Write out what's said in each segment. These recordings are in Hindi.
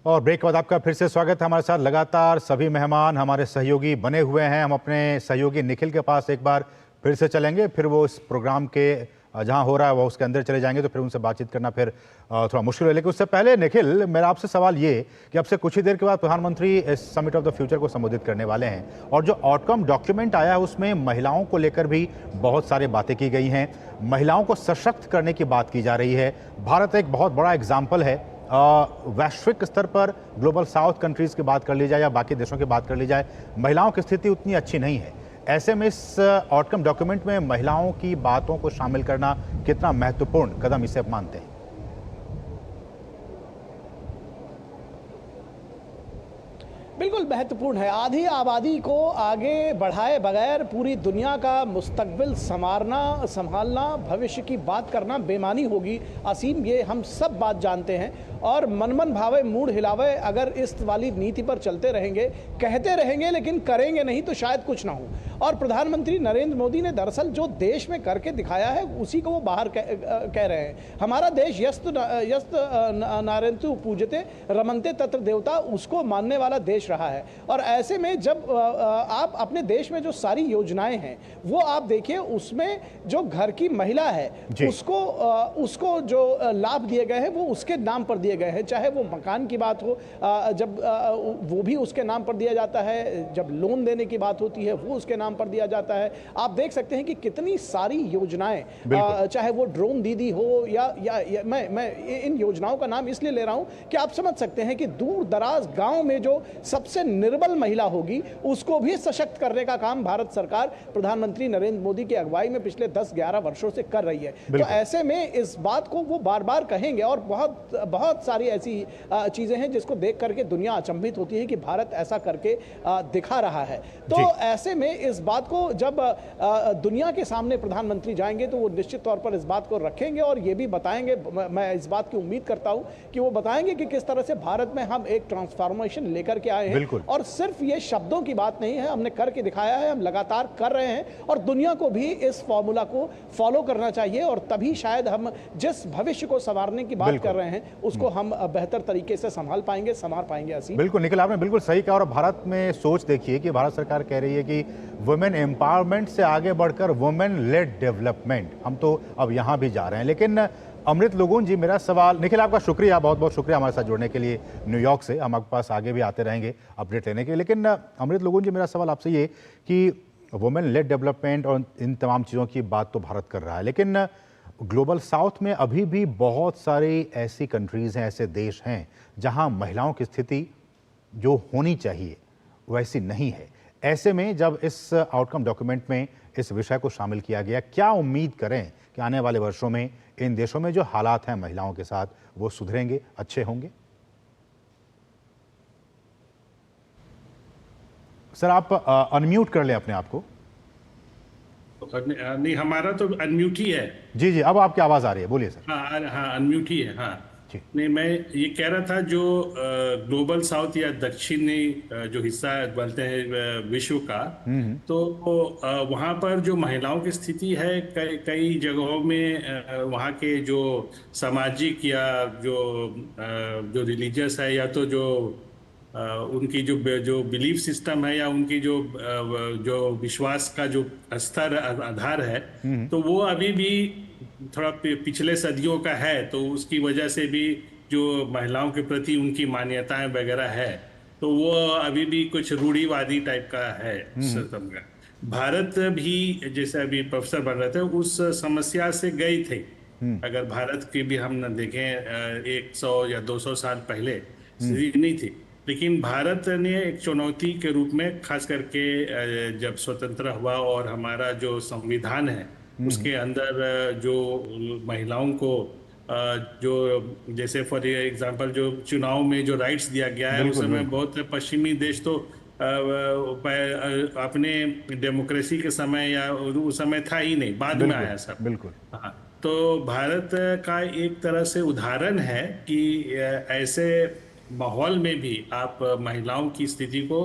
और ब्रेक के बाद आपका फिर से स्वागत है। हमारे साथ लगातार सभी मेहमान हमारे सहयोगी बने हुए हैं। हम अपने सहयोगी निखिल के पास एक बार फिर से चलेंगे, फिर वो इस प्रोग्राम के जहां हो रहा है वो उसके अंदर चले जाएंगे, तो फिर उनसे बातचीत करना फिर थोड़ा मुश्किल है। लेकिन उससे पहले निखिल, मेरा आपसे सवाल ये कि अब से कुछ ही देर के बाद प्रधानमंत्री इस समिट ऑफ द फ्यूचर को संबोधित करने वाले हैं, और जो आउटकम डॉक्यूमेंट आया है उसमें महिलाओं को लेकर भी बहुत सारी बातें की गई हैं। महिलाओं को सशक्त करने की बात की जा रही है। भारत एक बहुत बड़ा एग्जाम्पल है। वैश्विक स्तर पर ग्लोबल साउथ कंट्रीज की बात कर ली जाए या बाकी देशों की बात कर ली जाए, महिलाओं की स्थिति उतनी अच्छी नहीं है। ऐसे में इस आउटकम डॉक्यूमेंट में महिलाओं की बातों को शामिल करना कितना महत्वपूर्ण कदम इसे आप मानते हैं? बिल्कुल महत्वपूर्ण है। आधी आबादी को आगे बढ़ाए बगैर पूरी दुनिया का मुस्तकबिल संभालना, भविष्य की बात करना बेमानी होगी असीम, ये हम सब बात जानते हैं। और मन भावे मूड हिलावे अगर इस वाली नीति पर चलते रहेंगे, कहते रहेंगे लेकिन करेंगे नहीं, तो शायद कुछ ना हो। और प्रधानमंत्री नरेंद्र मोदी ने दरअसल जो देश में करके दिखाया है उसी को वो बाहर कह रहे हैं। हमारा देश यस्त नारायणतु पूजते रमनते तत्र देवता, उसको मानने वाला देश रहा है। और ऐसे में जब आप अपने देश में जो सारी योजनाएं हैं वो आप देखिए, उसमें जो घर की महिला है उसको जो लाभ दिए गए हैं वो उसके नाम पर दिए गए हैं। चाहे वो मकान की बात हो, जब वो भी उसके नाम पर दिया जाता है, जब लोन देने की बात होती है वो उसके नाम पर दिया जाता है। आप देख सकते हैं कि कितनी सारी योजनाएं, चाहे वो ड्रोन दीदी हो या मैं इन योजनाओं का नाम इसलिए ले रहा हूं कि आप समझ सकते हैं कि दूर दराज गांव में जो सबसे निर्बल महिला होगी उसको भी सशक्त करने का काम भारत सरकार प्रधानमंत्री नरेंद्र मोदी की अगुवाई में पिछले 10-11 वर्षों से कर रही है। तो ऐसे में इस बात को वो बार बार कहेंगे, और बहुत सारी ऐसी चीजें हैं जिसको देख करके दुनिया अचंभित होती है कि भारत ऐसा करके दिखा रहा है। तो ऐसे में इस बात को जब दुनिया के सामने प्रधानमंत्री जाएंगे तो वो निश्चित तौर पर इस बात को रखेंगे और ये भी बताएंगे, मैं इस बात की उम्मीद करता हूं कि वो बताएंगे कि किस तरह से भारत में हम एक ट्रांसफॉर्मेशन लेकर के आए हैं। और सिर्फ ये शब्दों की बात नहीं है, हमने करके दिखाया है, हम लगातार कर रहे हैं, और दुनिया को भी इस फॉर्मूला को फॉलो करना चाहिए। और तभी शायद हम जिस भविष्य को संवारने की बात कर रहे हैं उसको हम बेहतर तरीके से संभाल पाएंगे, संवार पाएंगे। असीम, बिल्कुल निखिल, आपने बिल्कुल सही कहा। और भारत में सोच देखिए कि भारत सरकार कह रही है कि वुमेन एम्पावरमेंट से आगे बढ़कर वुमेन लेड डेवलपमेंट, हम तो अब यहां भी जा रहे हैं। लेकिन अमृत लोगुन जी, मेरा सवाल, निखिल आपका शुक्रिया, बहुत बहुत शुक्रिया हमारे साथ जुड़ने के लिए न्यूयॉर्क से। हम आपके पास आगे भी आते रहेंगे अपडेट लेने के लिए। लेकिन अमृत लोगुन जी, मेरा सवाल आपसे ये कि वुमेन लेड डेवलपमेंट और इन तमाम चीज़ों की बात तो भारत कर रहा है, लेकिन ग्लोबल साउथ में अभी भी बहुत सारी ऐसी कंट्रीज़ हैं, ऐसे देश हैं जहां महिलाओं की स्थिति जो होनी चाहिए वैसी नहीं है। ऐसे में जब इस आउटकम डॉक्यूमेंट में इस विषय को शामिल किया गया, क्या उम्मीद करें कि आने वाले वर्षों में इन देशों में जो हालात हैं महिलाओं के साथ वो सुधरेंगे, अच्छे होंगे? सर आप अनम्यूट कर लें अपने आप को। नहीं, हमारा तो अनम्यूट ही है। जी जी, अब आपकी आवाज आ रही है, बोलिए सर। हाँ, अनम्यूट ही है। हाँ नहीं, मैं ये कह रहा था, जो ग्लोबल साउथ या दक्षिणी जो हिस्सा बोलते हैं विश्व का, तो वहाँ पर जो महिलाओं की स्थिति है, कई जगहों में वहाँ के जो सामाजिक या जो रिलीजियस है, या तो जो उनकी जो बिलीफ सिस्टम है, या उनकी जो विश्वास का जो स्तर आधार है, तो वो अभी भी थोड़ा पिछले सदियों का है। तो उसकी वजह से भी जो महिलाओं के प्रति उनकी मान्यताएं वगैरह है, तो वो अभी भी कुछ रूढ़िवादी टाइप का है सिस्टम का। भारत भी, जैसे अभी प्रोफेसर बन रहे थे, उस समस्या से गई थे। अगर भारत की भी हम न देखें, 100 या 200 साल पहले स्थिति नहीं थी, लेकिन भारत ने एक चुनौती के रूप में, खास करके जब स्वतंत्र हुआ और हमारा जो संविधान है उसके अंदर जो महिलाओं को जो, जैसे फॉर एग्जांपल जो चुनाव में जो राइट्स दिया गया है, उस समय बहुत पश्चिमी देश तो अपने डेमोक्रेसी के समय या उस समय था ही नहीं, बाद में आया सब। बिल्कुल। हाँ, तो भारत का एक तरह से उदाहरण है कि ऐसे माहौल में भी आप महिलाओं की स्थिति को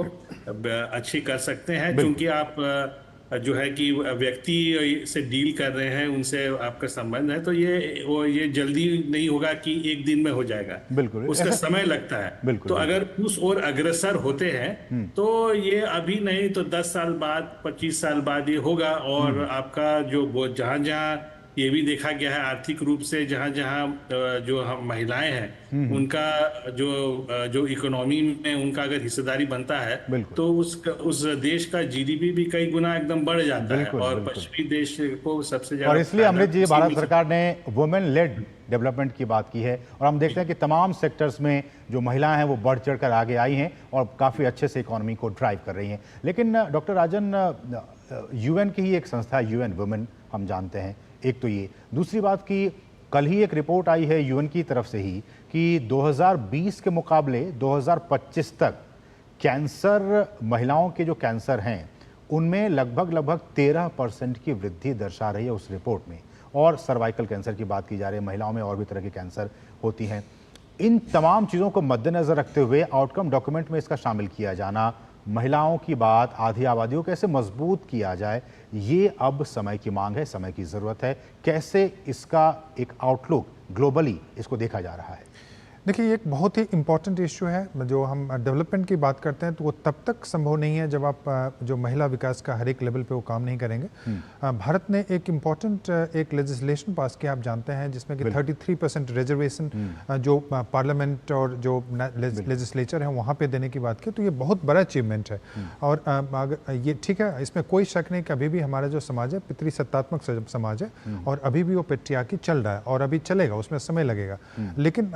अच्छी कर सकते हैं, क्योंकि आप जो है कि व्यक्ति से डील कर रहे हैं, उनसे आपका संबंध है, तो ये जल्दी नहीं होगा कि एक दिन में हो जाएगा। बिल्कुल उसका ऐसा। समय लगता है। बिल्कुल तो बिल्कुल। अगर उस ओर अग्रसर होते हैं तो ये अभी नहीं तो 10 साल बाद, 25 साल बाद ये होगा। और आपका जो वो जहां जहां ये भी देखा गया है आर्थिक रूप से, जहां जहां जो हम महिलाएं हैं उनका जो इकोनॉमी में उनका अगर हिस्सेदारी बनता है बिल्कुल तो उस देश का जीडीपी भी कई गुना एकदम बढ़ जाता है। बिल्कुल और बिल्कुल। पश्चिमी देश को सबसे और ज्यादा इसलिए फायदा अमृत जी, इसी भारत में सरकार ने वुमेन लेड डेवलपमेंट की बात की है और हम देखते हैं कि तमाम सेक्टर्स में जो महिलाएं हैं वो बढ़ चढ़कर आगे आई हैं और काफ़ी अच्छे से इकोनॉमी को ड्राइव कर रही हैं। लेकिन डॉक्टर राजन, यूएन की ही एक संस्था है यूएन वुमेन, हम जानते हैं। एक तो ये, दूसरी बात कि कल ही एक रिपोर्ट आई है यूएन की तरफ से ही कि 2020 के मुकाबले 2025 तक कैंसर, महिलाओं के जो कैंसर हैं उनमें लगभग 13% की वृद्धि दर्शा रही है उस रिपोर्ट में। और सर्वाइकल कैंसर की बात की जा रही है, महिलाओं में और भी तरह के कैंसर होती हैं। इन तमाम चीज़ों को मद्देनज़र रखते हुए आउटकम डॉक्यूमेंट में इसका शामिल किया जाना, महिलाओं की बात, आधी आबादी को कैसे मजबूत किया जाए, ये अब समय की मांग है, समय की ज़रूरत है। कैसे इसका एक आउटलुक ग्लोबली इसको देखा जा रहा है? देखिए, ये एक बहुत ही इम्पॉर्टेंट इशू है। जो हम डेवलपमेंट की बात करते हैं तो वो तब तक संभव नहीं है जब आप जो महिला विकास का हर एक लेवल पे वो काम नहीं करेंगे। भारत ने एक इम्पॉर्टेंट एक लेजिस्लेशन पास किया, आप जानते हैं, जिसमें कि 33% रिजर्वेशन जो पार्लियामेंट और जो लेजिस्लेचर है वहाँ पे देने की बात की। तो ये बहुत बड़ा अचीवमेंट है। और अगर ये ठीक है, इसमें कोई शक नहीं कि अभी भी हमारा जो समाज है पितृसत्तात्मक समाज है और अभी भी वो पेट्रियार्की चल रहा है और अभी चलेगा, उसमें समय लगेगा। लेकिन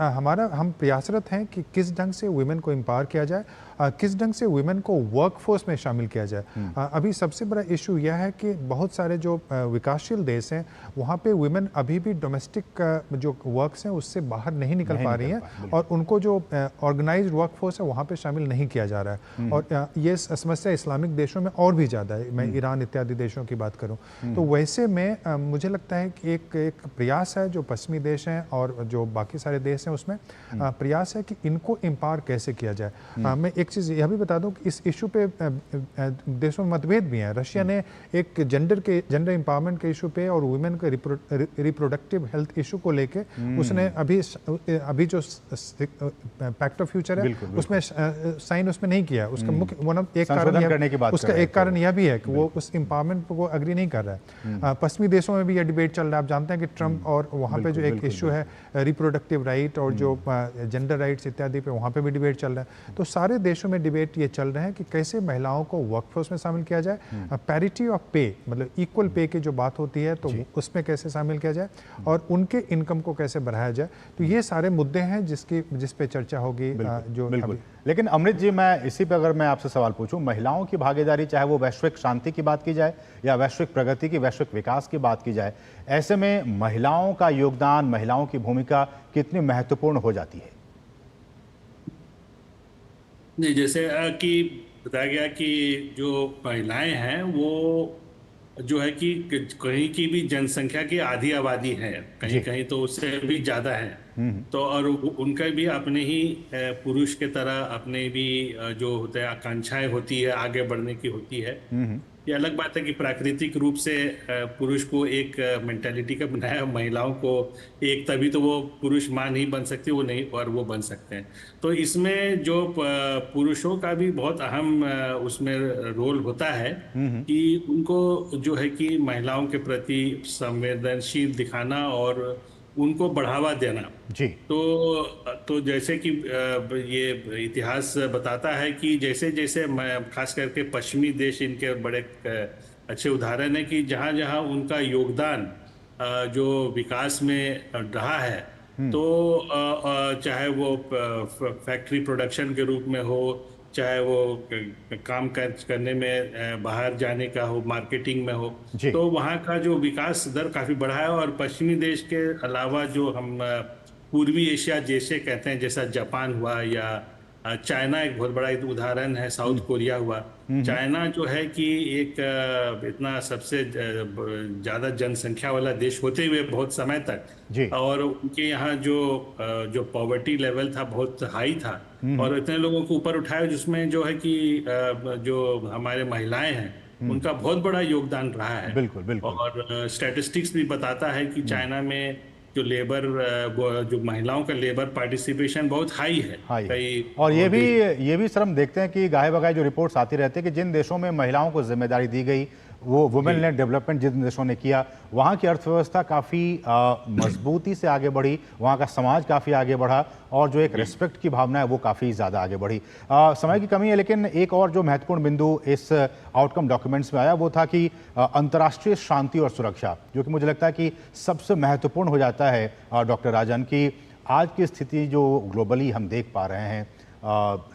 हम प्रयासरत हैं कि किस ढंग से वुमेन को एम्पावर किया जाए, किस ढंग से वुमेन को वर्कफोर्स में शामिल किया जाए। अभी सबसे बड़ा इशू यह है कि बहुत सारे जो विकासशील देश हैं वहाँ पे वुमेन अभी भी डोमेस्टिक जो वर्क्स हैं उससे बाहर नहीं निकल पा रही हैं और उनको जो ऑर्गेनाइज्ड वर्कफोर्स है वहाँ पे शामिल नहीं किया जा रहा है। और ये समस्या इस्लामिक देशों में और भी ज़्यादा है। मैं ईरान इत्यादि देशों की बात करूँ तो वैसे में मुझे लगता है कि एक प्रयास है जो पश्चिमी देश हैं और जो बाकी सारे देश हैं उसमें प्रयास है कि इनको एम्पावर कैसे किया जाए। मैं एक चीज़ यह भी बता दूं कि इस इशू पे देशों में मतभेद भी हैं। रशिया ने एक जेंडर एम्पावरमेंट के इशू पे और वुमेन के रिप्रोडक्टिव हेल्थ इशू को लेके उसने अभी जो पैक्ट ऑफ फ्यूचर है उसमें साइन उसमें नहीं किया। उसका मुख्य एक कारण यह भी है कि वो उस एम्पावरमेंट को अग्री नहीं कर रहा है। पश्चिमी देशों में भी यह डिबेट चल रहा है। आप जानते हैं कि ट्रंप और वहाँ पे जो एक इशू है रिप्रोडक्टिव राइट और जो जेंडर राइट्स इत्यादि पे वहाँ पे भी डिबेट चल रहा है। तो सारे देशों में डिबेट ये चल रहे हैं कि कैसे महिलाओं को वर्कफोर्स में शामिल किया जाए। पैरिटी ऑफ पे, मतलब इक्वल पे की जो बात होती है तो उसमें कैसे शामिल किया जाए और उनके इनकम को कैसे बढ़ाया जाए। तो ये सारे मुद्दे हैं जिस पे चर्चा होगी। जो बिल्कुल। लेकिन अमृत जी, मैं इसी पे अगर मैं आपसे सवाल पूछूं, महिलाओं की भागीदारी, चाहे वो वैश्विक शांति की बात की जाए या वैश्विक प्रगति की, वैश्विक विकास की बात की जाए, ऐसे में महिलाओं का योगदान, महिलाओं की भूमिका कितनी महत्वपूर्ण हो जाती है? नहीं, जैसे कि बताया गया कि जो महिलाएं हैं वो जो है कि कहीं की भी जनसंख्या की आधी आबादी है, कहीं कहीं तो उससे भी ज्यादा है। तो और उनका भी अपने ही पुरुष के तरह अपने भी जो होते हैं आकांक्षाएं होती है, आगे बढ़ने की होती है। ये अलग बात है कि प्राकृतिक रूप से पुरुष को एक मेंटालिटी का बनाया, महिलाओं को एक, तभी तो वो पुरुष मां नहीं बन सकती, वो नहीं, और वो बन सकते हैं। तो इसमें जो पुरुषों का भी बहुत अहम उसमें रोल होता है कि उनको जो है कि महिलाओं के प्रति संवेदनशील दिखाना और उनको बढ़ावा देना। जी। तो जैसे कि ये इतिहास बताता है कि जैसे जैसे खास करके पश्चिमी देश इनके बड़े अच्छे उदाहरण है कि जहाँ जहाँ उनका योगदान जो विकास में रहा है, तो चाहे वो फैक्ट्री प्रोडक्शन के रूप में हो, चाहे वो काम करने में बाहर जाने का हो, मार्केटिंग में हो, तो वहाँ का जो विकास दर काफी बढ़ा है। और पश्चिमी देश के अलावा जो हम पूर्वी एशिया जैसे कहते हैं, जैसा जापान हुआ या चाइना एक बहुत बड़ा उदाहरण है, साउथ कोरिया हुआ। चाइना जो है कि एक इतना सबसे ज्यादा जनसंख्या वाला देश होते हुए बहुत समय तक, और उनके यहाँ जो पॉवर्टी लेवल था बहुत हाई था और इतने लोगों को ऊपर उठाया, जिसमें जो है कि जो हमारे महिलाएं हैं उनका बहुत बड़ा योगदान रहा है। बिल्कुल बिल्कुल। और स्टैटिस्टिक्स भी बताता है कि चाइना में जो लेबर जो महिलाओं का लेबर पार्टिसिपेशन बहुत हाई है। हाँ ये कई और ये भी सर हम देखते हैं कि गाहे बगाहे जो रिपोर्ट्स आती रहती है कि जिन देशों में महिलाओं को जिम्मेदारी दी गई, वो वुमेन लेड डेवलपमेंट जिन देशों ने किया, वहाँ की अर्थव्यवस्था काफ़ी मजबूती से आगे बढ़ी, वहाँ का समाज काफ़ी आगे बढ़ा और जो एक रिस्पेक्ट की भावना है वो काफ़ी ज़्यादा आगे बढ़ी। समय की कमी है, लेकिन एक और जो महत्वपूर्ण बिंदु इस आउटकम डॉक्यूमेंट्स में आया वो था कि अंतर्राष्ट्रीय शांति और सुरक्षा, जो कि मुझे लगता है कि सबसे महत्वपूर्ण हो जाता है डॉक्टर राजन, की आज की स्थिति जो ग्लोबली हम देख पा रहे हैं,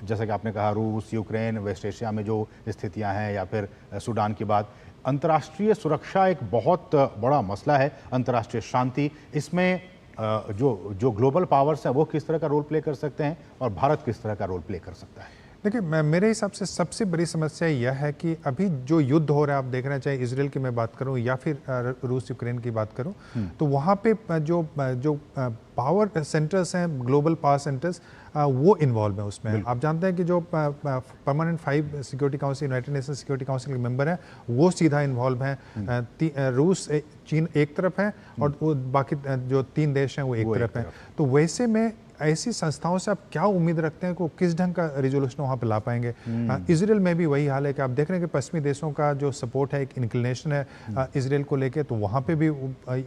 जैसा कि आपने कहा रूस, यूक्रेन, वेस्ट एशिया में जो स्थितियां हैं, या फिर सूडान की बात, अंतर्राष्ट्रीय सुरक्षा एक बहुत बड़ा मसला है, अंतर्राष्ट्रीय शांति, इसमें जो ग्लोबल पावर्स हैं वो किस तरह का रोल प्ले कर सकते हैं और भारत किस तरह का रोल प्ले कर सकता है? देखिए, मेरे हिसाब से सबसे बड़ी समस्या यह है कि अभी जो युद्ध हो रहा है, आप देख रहे हैं, चाहे इसराइल की मैं बात करूं या फिर रूस यूक्रेन की बात करूं, तो वहाँ पे जो पावर सेंटर्स हैं, ग्लोबल पावर सेंटर्स, वो इन्वॉल्व है उसमें। आप जानते हैं कि जो permanent 5 security council, United nation security council के मेंबर हैं, वो सीधा इन्वॉल्व हैं। रूस, चीन एक तरफ है और वो बाकी जो 3 देश हैं वो एक तरफ हैं। तो वैसे में ऐसी संस्थाओं से आप क्या उम्मीद रखते हैं कि वो किस ढंग का रिजोल्यूशन वहाँ पे ला पाएंगे? इसराइल में भी वही हाल है कि आप देख रहे हैं कि पश्चिमी देशों का जो सपोर्ट है, एक इंक्लिनेशन है इसराइल को लेके, तो वहाँ पे भी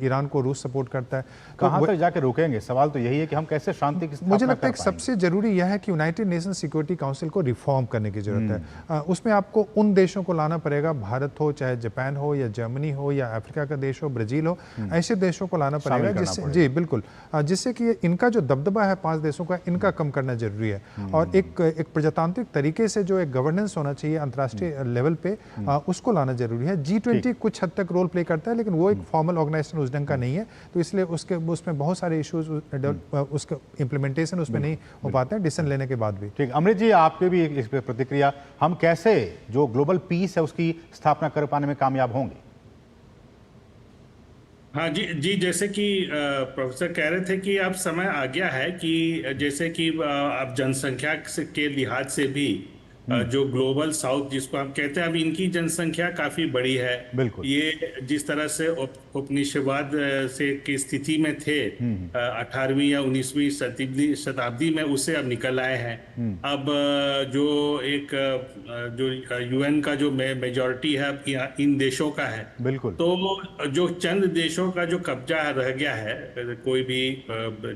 ईरान को रूस सपोर्ट करता है। कहाँ तक जाके रुकेंगे? सवाल तो यही है कि हम कैसे शांति की स्थापना मुझे लगता है कि कर सबसे जरूरी यह है कि यूनाइटेड नेशन सिक्योरिटी काउंसिल को रिफॉर्म करने की जरूरत है। उसमें आपको उन देशों को लाना पड़ेगा, भारत हो, चाहे जापान हो या जर्मनी हो या अफ्रीका का देश हो, ब्राजील हो, ऐसे देशों को लाना पड़ेगा जिससे, जी बिल्कुल, जिससे कि इनका जो दबदबा है 5 देशों का, इनका कम करना जरूरी है। और एक प्रजातांत्रिक तरीके से जो एक गवर्नेंस होना चाहिए अंतर्राष्ट्रीय लेवल पे, उसको लाना जरूरी है। G20 कुछ हद तक रोल प्ले करता है, लेकिन वो एक फॉर्मल ऑर्गेनाइजेशन उस ढंग का नहीं है, तो इसलिए उसमें बहुत सारे इश्यूज, उसका इम्प्लीमेंटेशन उसमें नहीं हो पाते हैं डिसीजन लेने के बाद भी। ठीक, अमृत जी आपके भी इस पर प्रतिक्रिया, हम कैसे जो ग्लोबल पीस है उसकी स्थापना कर पाने में कामयाब होंगे? हाँ जी, जैसे कि प्रोफेसर कह रहे थे कि अब समय आ गया है कि जैसे कि अब जनसंख्या के लिहाज से भी जो ग्लोबल साउथ जिसको हम कहते हैं, अब इनकी जनसंख्या काफी बड़ी है। बिल्कुल। ये जिस तरह से उपनिवेशवाद से की स्थिति में थे 18वीं या 19वीं शताब्दी में, उससे अब निकल आए हैं। अब जो एक जो UN का जो मेजॉरिटी है अब इन देशों का है। बिल्कुल। तो जो चंद देशों का जो कब्जा रह गया है कोई भी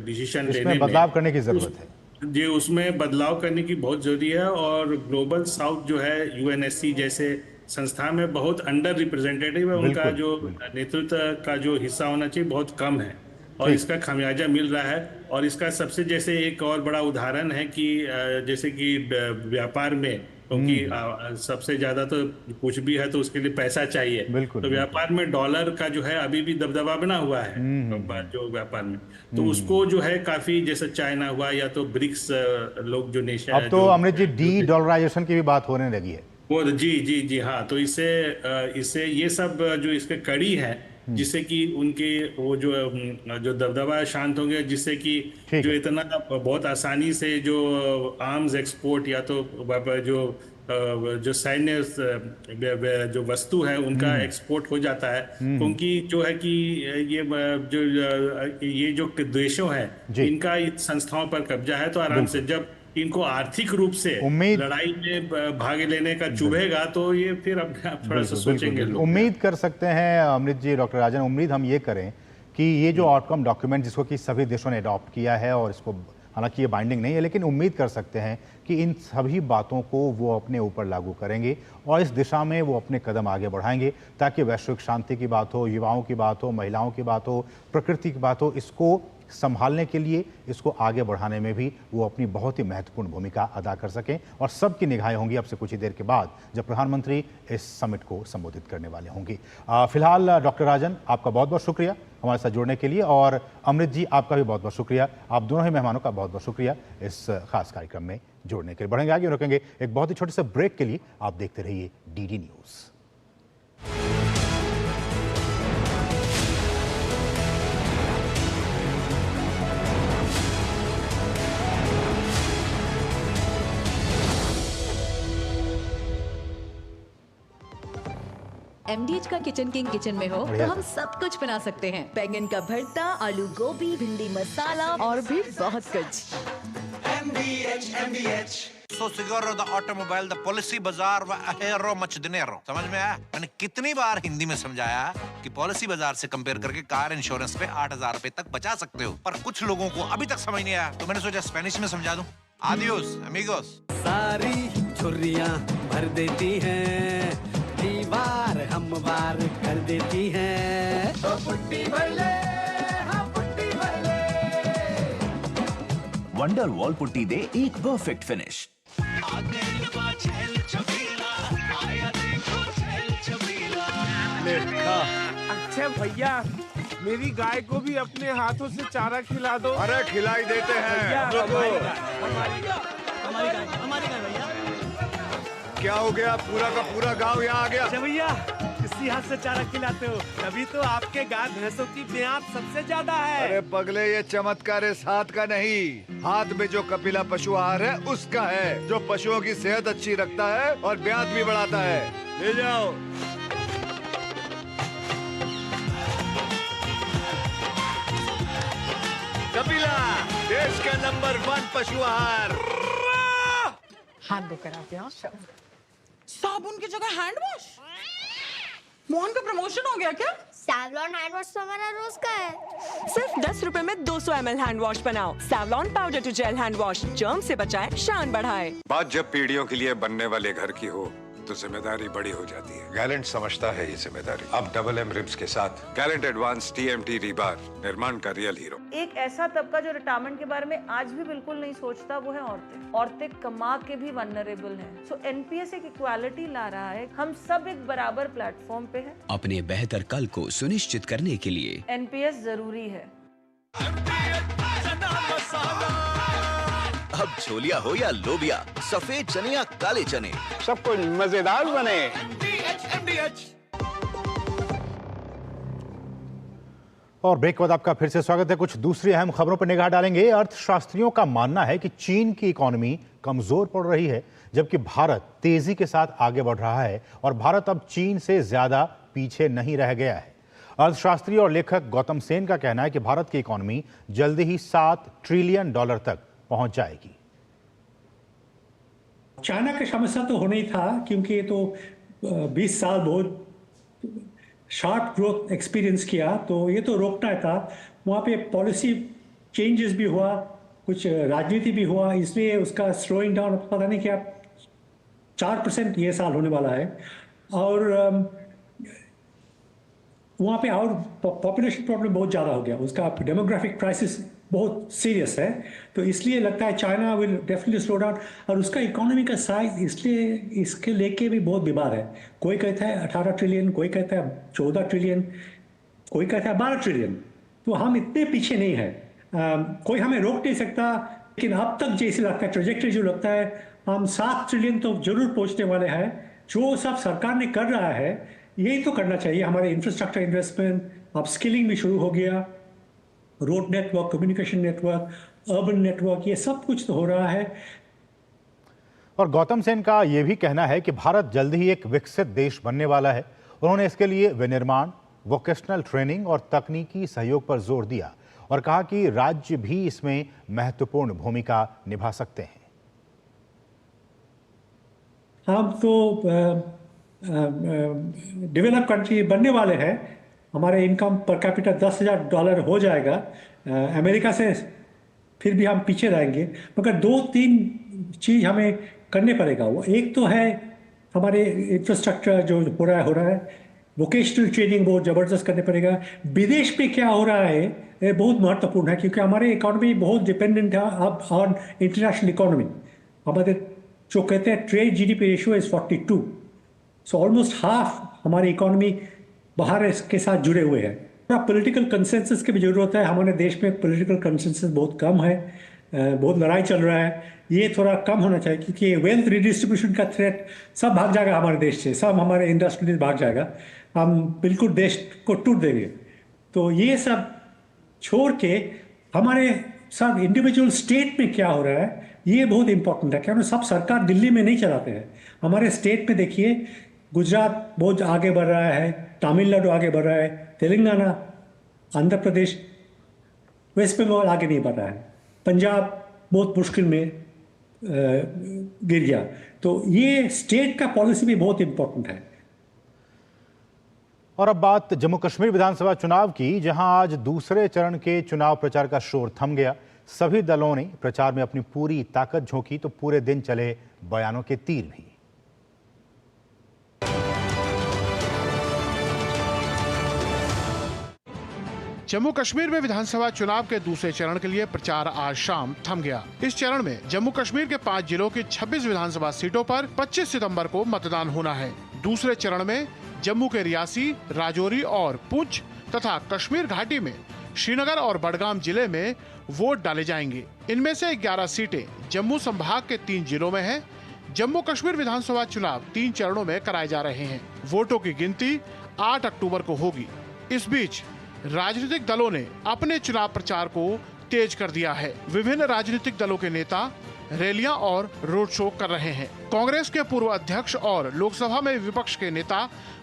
डिसीजन लेने में, बदलाव करने की जरूरत है जी, उसमें बदलाव करने की बहुत जरूरी है। और ग्लोबल साउथ जो है UNSC जैसे संस्था में बहुत अंडर रिप्रेजेंटेटिव है, उनका जो नेतृत्व का जो हिस्सा होना चाहिए बहुत कम है, और इसका खामियाजा मिल रहा है। और इसका सबसे जैसे एक और बड़ा उदाहरण है कि जैसे कि व्यापार में, क्योंकि सबसे ज्यादा तो कुछ भी है तो उसके लिए पैसा चाहिए, तो व्यापार में डॉलर का जो है अभी भी दबदबा बना हुआ है जो व्यापार में, तो उसको जो है काफी, जैसे चाइना हुआ या तो ब्रिक्स लोग जो नेशन, अब तो अमृत जी डी डॉलराइजेशन की भी बात होने लगी है। वो जी हाँ, तो इससे ये सब जो इसके कड़ी है, जिससे कि उनके वो जो दबदबा शांत होंगे, जिससे कि जो इतना बहुत आसानी से जो आर्म्स एक्सपोर्ट या तो जो सैन्य जो वस्तु है उनका एक्सपोर्ट हो जाता है, क्योंकि जो है कि ये जो देशों है इनका इस संस्थाओं पर कब्जा है, तो आराम से जब इनको आर्थिक रूप से लड़ाई में भाग लेने का चुभेगा तो ये फिर अपने आप थोड़ा सा सोचेंगे लोग। उम्मीद कर सकते हैं अमृत जी, डॉक्टर राजन, उम्मीद हम ये करें कि ये जो आउटकम डॉक्यूमेंट जिसको कि सभी देशों ने अडॉप्ट किया है, और इसको हालांकि ये बाइंडिंग नहीं है, लेकिन उम्मीद कर सकते हैं कि इन सभी बातों को वो अपने ऊपर लागू करेंगे और इस दिशा में वो अपने कदम आगे बढ़ाएंगे, ताकि वैश्विक शांति की बात हो, युवाओं की बात हो, महिलाओं की बात हो, प्रकृति की बात हो, इसको संभालने के लिए, इसको आगे बढ़ाने में भी वो अपनी बहुत ही महत्वपूर्ण भूमिका अदा कर सकें। और सबकी निगाहें होंगी अब से कुछ ही देर के बाद जब प्रधानमंत्री इस समिट को संबोधित करने वाले होंगे। फिलहाल डॉक्टर राजन, आपका बहुत बहुत शुक्रिया हमारे साथ जुड़ने के लिए, और अमृत जी आपका भी बहुत बहुत शुक्रिया। आप दोनों ही मेहमानों का बहुत बहुत शुक्रिया इस खास कार्यक्रम में जुड़ने के लिए। बढ़ेंगे आगे, रुकेंगे एक बहुत ही छोटे से ब्रेक के लिए। आप देखते रहिए DD न्यूज़। MDH का किचन किंग किचन में हो तो हम सब कुछ बना सकते हैं। बैंगन का भरता, आलू गोभी, भिंडी मसाला और भी बहुत कुछ। So Siguro the automobile, the policy बाजार व अहेरो मच दिनेरो, समझ में आया? मैंने कितनी बार हिंदी में समझाया कि पॉलिसी बाजार से कंपेयर करके कार इंश्योरेंस पे 8,000 रुपए तक बचा सकते हो, पर कुछ लोगों को अभी तक समझ नहीं आया, तो मैंने सोचा स्पेनिश में समझा दूं। Adios amigos. सारी छुर्रियां भर देती हैं, दीवार हमवार कर देती हैं। तो पुट्टी भर ले, हाँ पुट्टी भर ले। वंडर वॉल पुट्टी दे एक परफेक्ट फिनिश। अच्छा भैया, मेरी गाय को भी अपने हाथों से चारा खिला दो। अरे खिलाई देते हैं हमारी गाय भैया। क्या हो गया? पूरा का पूरा गांव यहाँ आ गया। अच्छा भैया, किसी हाथ से चारा खिलाते हो, तभी तो आपके गाय भैंसों की ब्याज सबसे ज्यादा है। अरे पगले, ये चमत्कार इस हाथ का नहीं, हाथ में जो कपिला पशु आहार है उसका है, जो पशुओं की सेहत अच्छी रखता है और ब्याज भी बढ़ाता है। ले जाओ। कपिला, देश का नंबर 1 पशु आहार। हाथ धोकर आप यहाँ साबुन की जगह हैंड वॉश। मोहन का प्रमोशन हो गया क्या? सैवलॉन हैंड वॉश तो हमारा रोज का है। सिर्फ 10 रुपए में 200 ml हैंड वॉश बनाओ। Savlon powder to gel hand wash, germ से बचाए, शान बढ़ाए। बात जब पीढ़ियों के लिए बनने वाले घर की हो तो जिम्मेदारी बड़ी हो जाती है। गैलेंट समझता है ये जिम्मेदारी। अब डबल एम रिब्स के साथ गैलेंट एडवांस TMT रीबार, निर्माण का रियल हीरो। एक ऐसा तबका जो रिटायरमेंट के बारे में आज भी बिल्कुल नहीं सोचता, वो है औरतें। औरतें कमा के भी वल्नरेबल हैं। सो NPS एक इक्वालिटी ला रहा है, हम सब एक बराबर प्लेटफॉर्म पे हैं। अपने बेहतर कल को सुनिश्चित करने के लिए NPS जरूरी है। अब छोलिया हो या लोबिया, सफेद चने या काले चने, सब कुछ मजेदार बने। और ब्रेक के बाद आपका फिर से स्वागत है। कुछ दूसरी अहम खबरों पर निगाह डालेंगे। अर्थशास्त्रियों का मानना है कि चीन की इकोनॉमी कमजोर पड़ रही है, जबकि भारत तेजी के साथ आगे बढ़ रहा है और भारत अब चीन से ज्यादा पीछे नहीं रह गया है। अर्थशास्त्री और लेखक गौतम सेन का कहना है कि भारत की इकोनॉमी जल्दी ही $7 ट्रिलियन तक पहुंच जाएगी। चाइना का समस्या तो होना ही था, क्योंकि ये तो 20 साल बहुत शार्प ग्रोथ एक्सपीरियंस किया, तो ये तो रोकना था। वहाँ पे पॉलिसी चेंजेस भी हुआ, कुछ राजनीति भी हुआ, इसलिए उसका स्लोइंग डाउन पता नहीं क्या 4% ये साल होने वाला है। और वहाँ पे और पॉपुलेशन प्रॉब्लम बहुत ज़्यादा हो गया, उसका डेमोग्राफिक क्राइसिस बहुत सीरियस है, तो इसलिए लगता है China will definitely slow down. और उसका इकोनॉमी का साइज इसलिए इसके लेके भी बहुत विवाद है। कोई कहता है 18 ट्रिलियन, कोई कहता है 14 ट्रिलियन, कोई कहता है 12 ट्रिलियन। तो हम इतने पीछे नहीं हैं, कोई हमें रोक नहीं सकता। लेकिन अब तक जैसे लगता है, ट्रेजेक्टरी जो लगता है, हम 7 ट्रिलियन तो जरूर पहुँचने वाले हैं। जो सब सरकार ने कर रहा है यही तो करना चाहिए। हमारे इंफ्रास्ट्रक्चर इन्वेस्टमेंट, अब स्किलिंग भी शुरू हो गया, road network, communication network, urban network, ये सब कुछ तो हो रहा है। और गौतम सेन का यह भी कहना है कि भारत जल्द ही एक विकसित देश बनने वाला है। उन्होंने इसके लिए विनिर्माण, वोकेशनल ट्रेनिंग और तकनीकी सहयोग पर जोर दिया और कहा कि राज्य भी इसमें महत्वपूर्ण भूमिका निभा सकते हैं। हम तो डेवलप कंट्री बनने वाले हैं। हमारे इनकम पर कैपिटा $10,000 हो जाएगा। अमेरिका से फिर भी हम पीछे रहेंगे, मगर 2-3 चीज़ हमें करने पड़ेगा। वो एक तो है हमारे इंफ्रास्ट्रक्चर जो हो रहा है, वोकेशनल ट्रेनिंग बहुत ज़बरदस्त करने पड़ेगा। विदेश में क्या हो रहा है ये बहुत महत्वपूर्ण है, क्योंकि हमारे इकोनॉमी बहुत डिपेंडेंट है अब ऑन इंटरनेशनल इकोनॉमी। हमारे जो कहते हैं trade GDP ratio is 42, so almost half हमारी इकोनॉमी बाहर के साथ जुड़े हुए हैं। थोड़ा पॉलिटिकल कंसेंसस की भी ज़रूरत है। हमारे देश में पॉलिटिकल कंसेंसस बहुत कम है, बहुत लड़ाई चल रहा है, ये थोड़ा कम होना चाहिए, क्योंकि वेल्थ रिडिस्ट्रीब्यूशन का थ्रेट सब भाग जाएगा हमारे देश से, सब हमारे इंडस्ट्रियलिस्ट भाग जाएगा, हम बिल्कुल देश को टूट देंगे। तो ये सब छोड़ के हमारे सब इंडिविजुअल स्टेट में क्या हो रहा है ये बहुत इंपॉर्टेंट है, क्योंकि सब सरकार दिल्ली में नहीं चलाते हैं। हमारे स्टेट में देखिए गुजरात बहुत आगे बढ़ रहा है, तमिलनाडु आगे बढ़ रहा है, तेलंगाना, आंध्र प्रदेश, वेस्ट बंगाल आगे नहीं बढ़ रहा है, पंजाब बहुत मुश्किल में गिर गया। तो ये स्टेट का पॉलिसी भी बहुत इंपॉर्टेंट है। और अब बात जम्मू कश्मीर विधानसभा चुनाव की, जहां आज दूसरे चरण के चुनाव प्रचार का शोर थम गया। सभी दलों ने प्रचार में अपनी पूरी ताकत झोंकी तो पूरे दिन चले बयानों के तीर भी। जम्मू कश्मीर में विधानसभा चुनाव के दूसरे चरण के लिए प्रचार आज शाम थम गया। इस चरण में जम्मू कश्मीर के 5 जिलों की 26 विधानसभा सीटों पर 25 सितंबर को मतदान होना है। दूसरे चरण में जम्मू के रियासी, राजौरी और पुंछ तथा कश्मीर घाटी में श्रीनगर और बडगाम जिले में वोट डाले जाएंगे। इनमें से 11 सीटें जम्मू संभाग के 3 जिलों में हैं। जम्मू कश्मीर विधानसभा चुनाव 3 चरणों में कराए जा रहे हैं। वोटों की गिनती 8 अक्टूबर को होगी। इस बीच राजनीतिक दलों ने अपने चुनाव प्रचार को तेज कर दिया है। विभिन्न राजनीतिक दलों के नेता रैलियां और रोड शो कर रहे हैं। कांग्रेस के पूर्व अध्यक्ष और लोकसभा में विपक्ष के नेता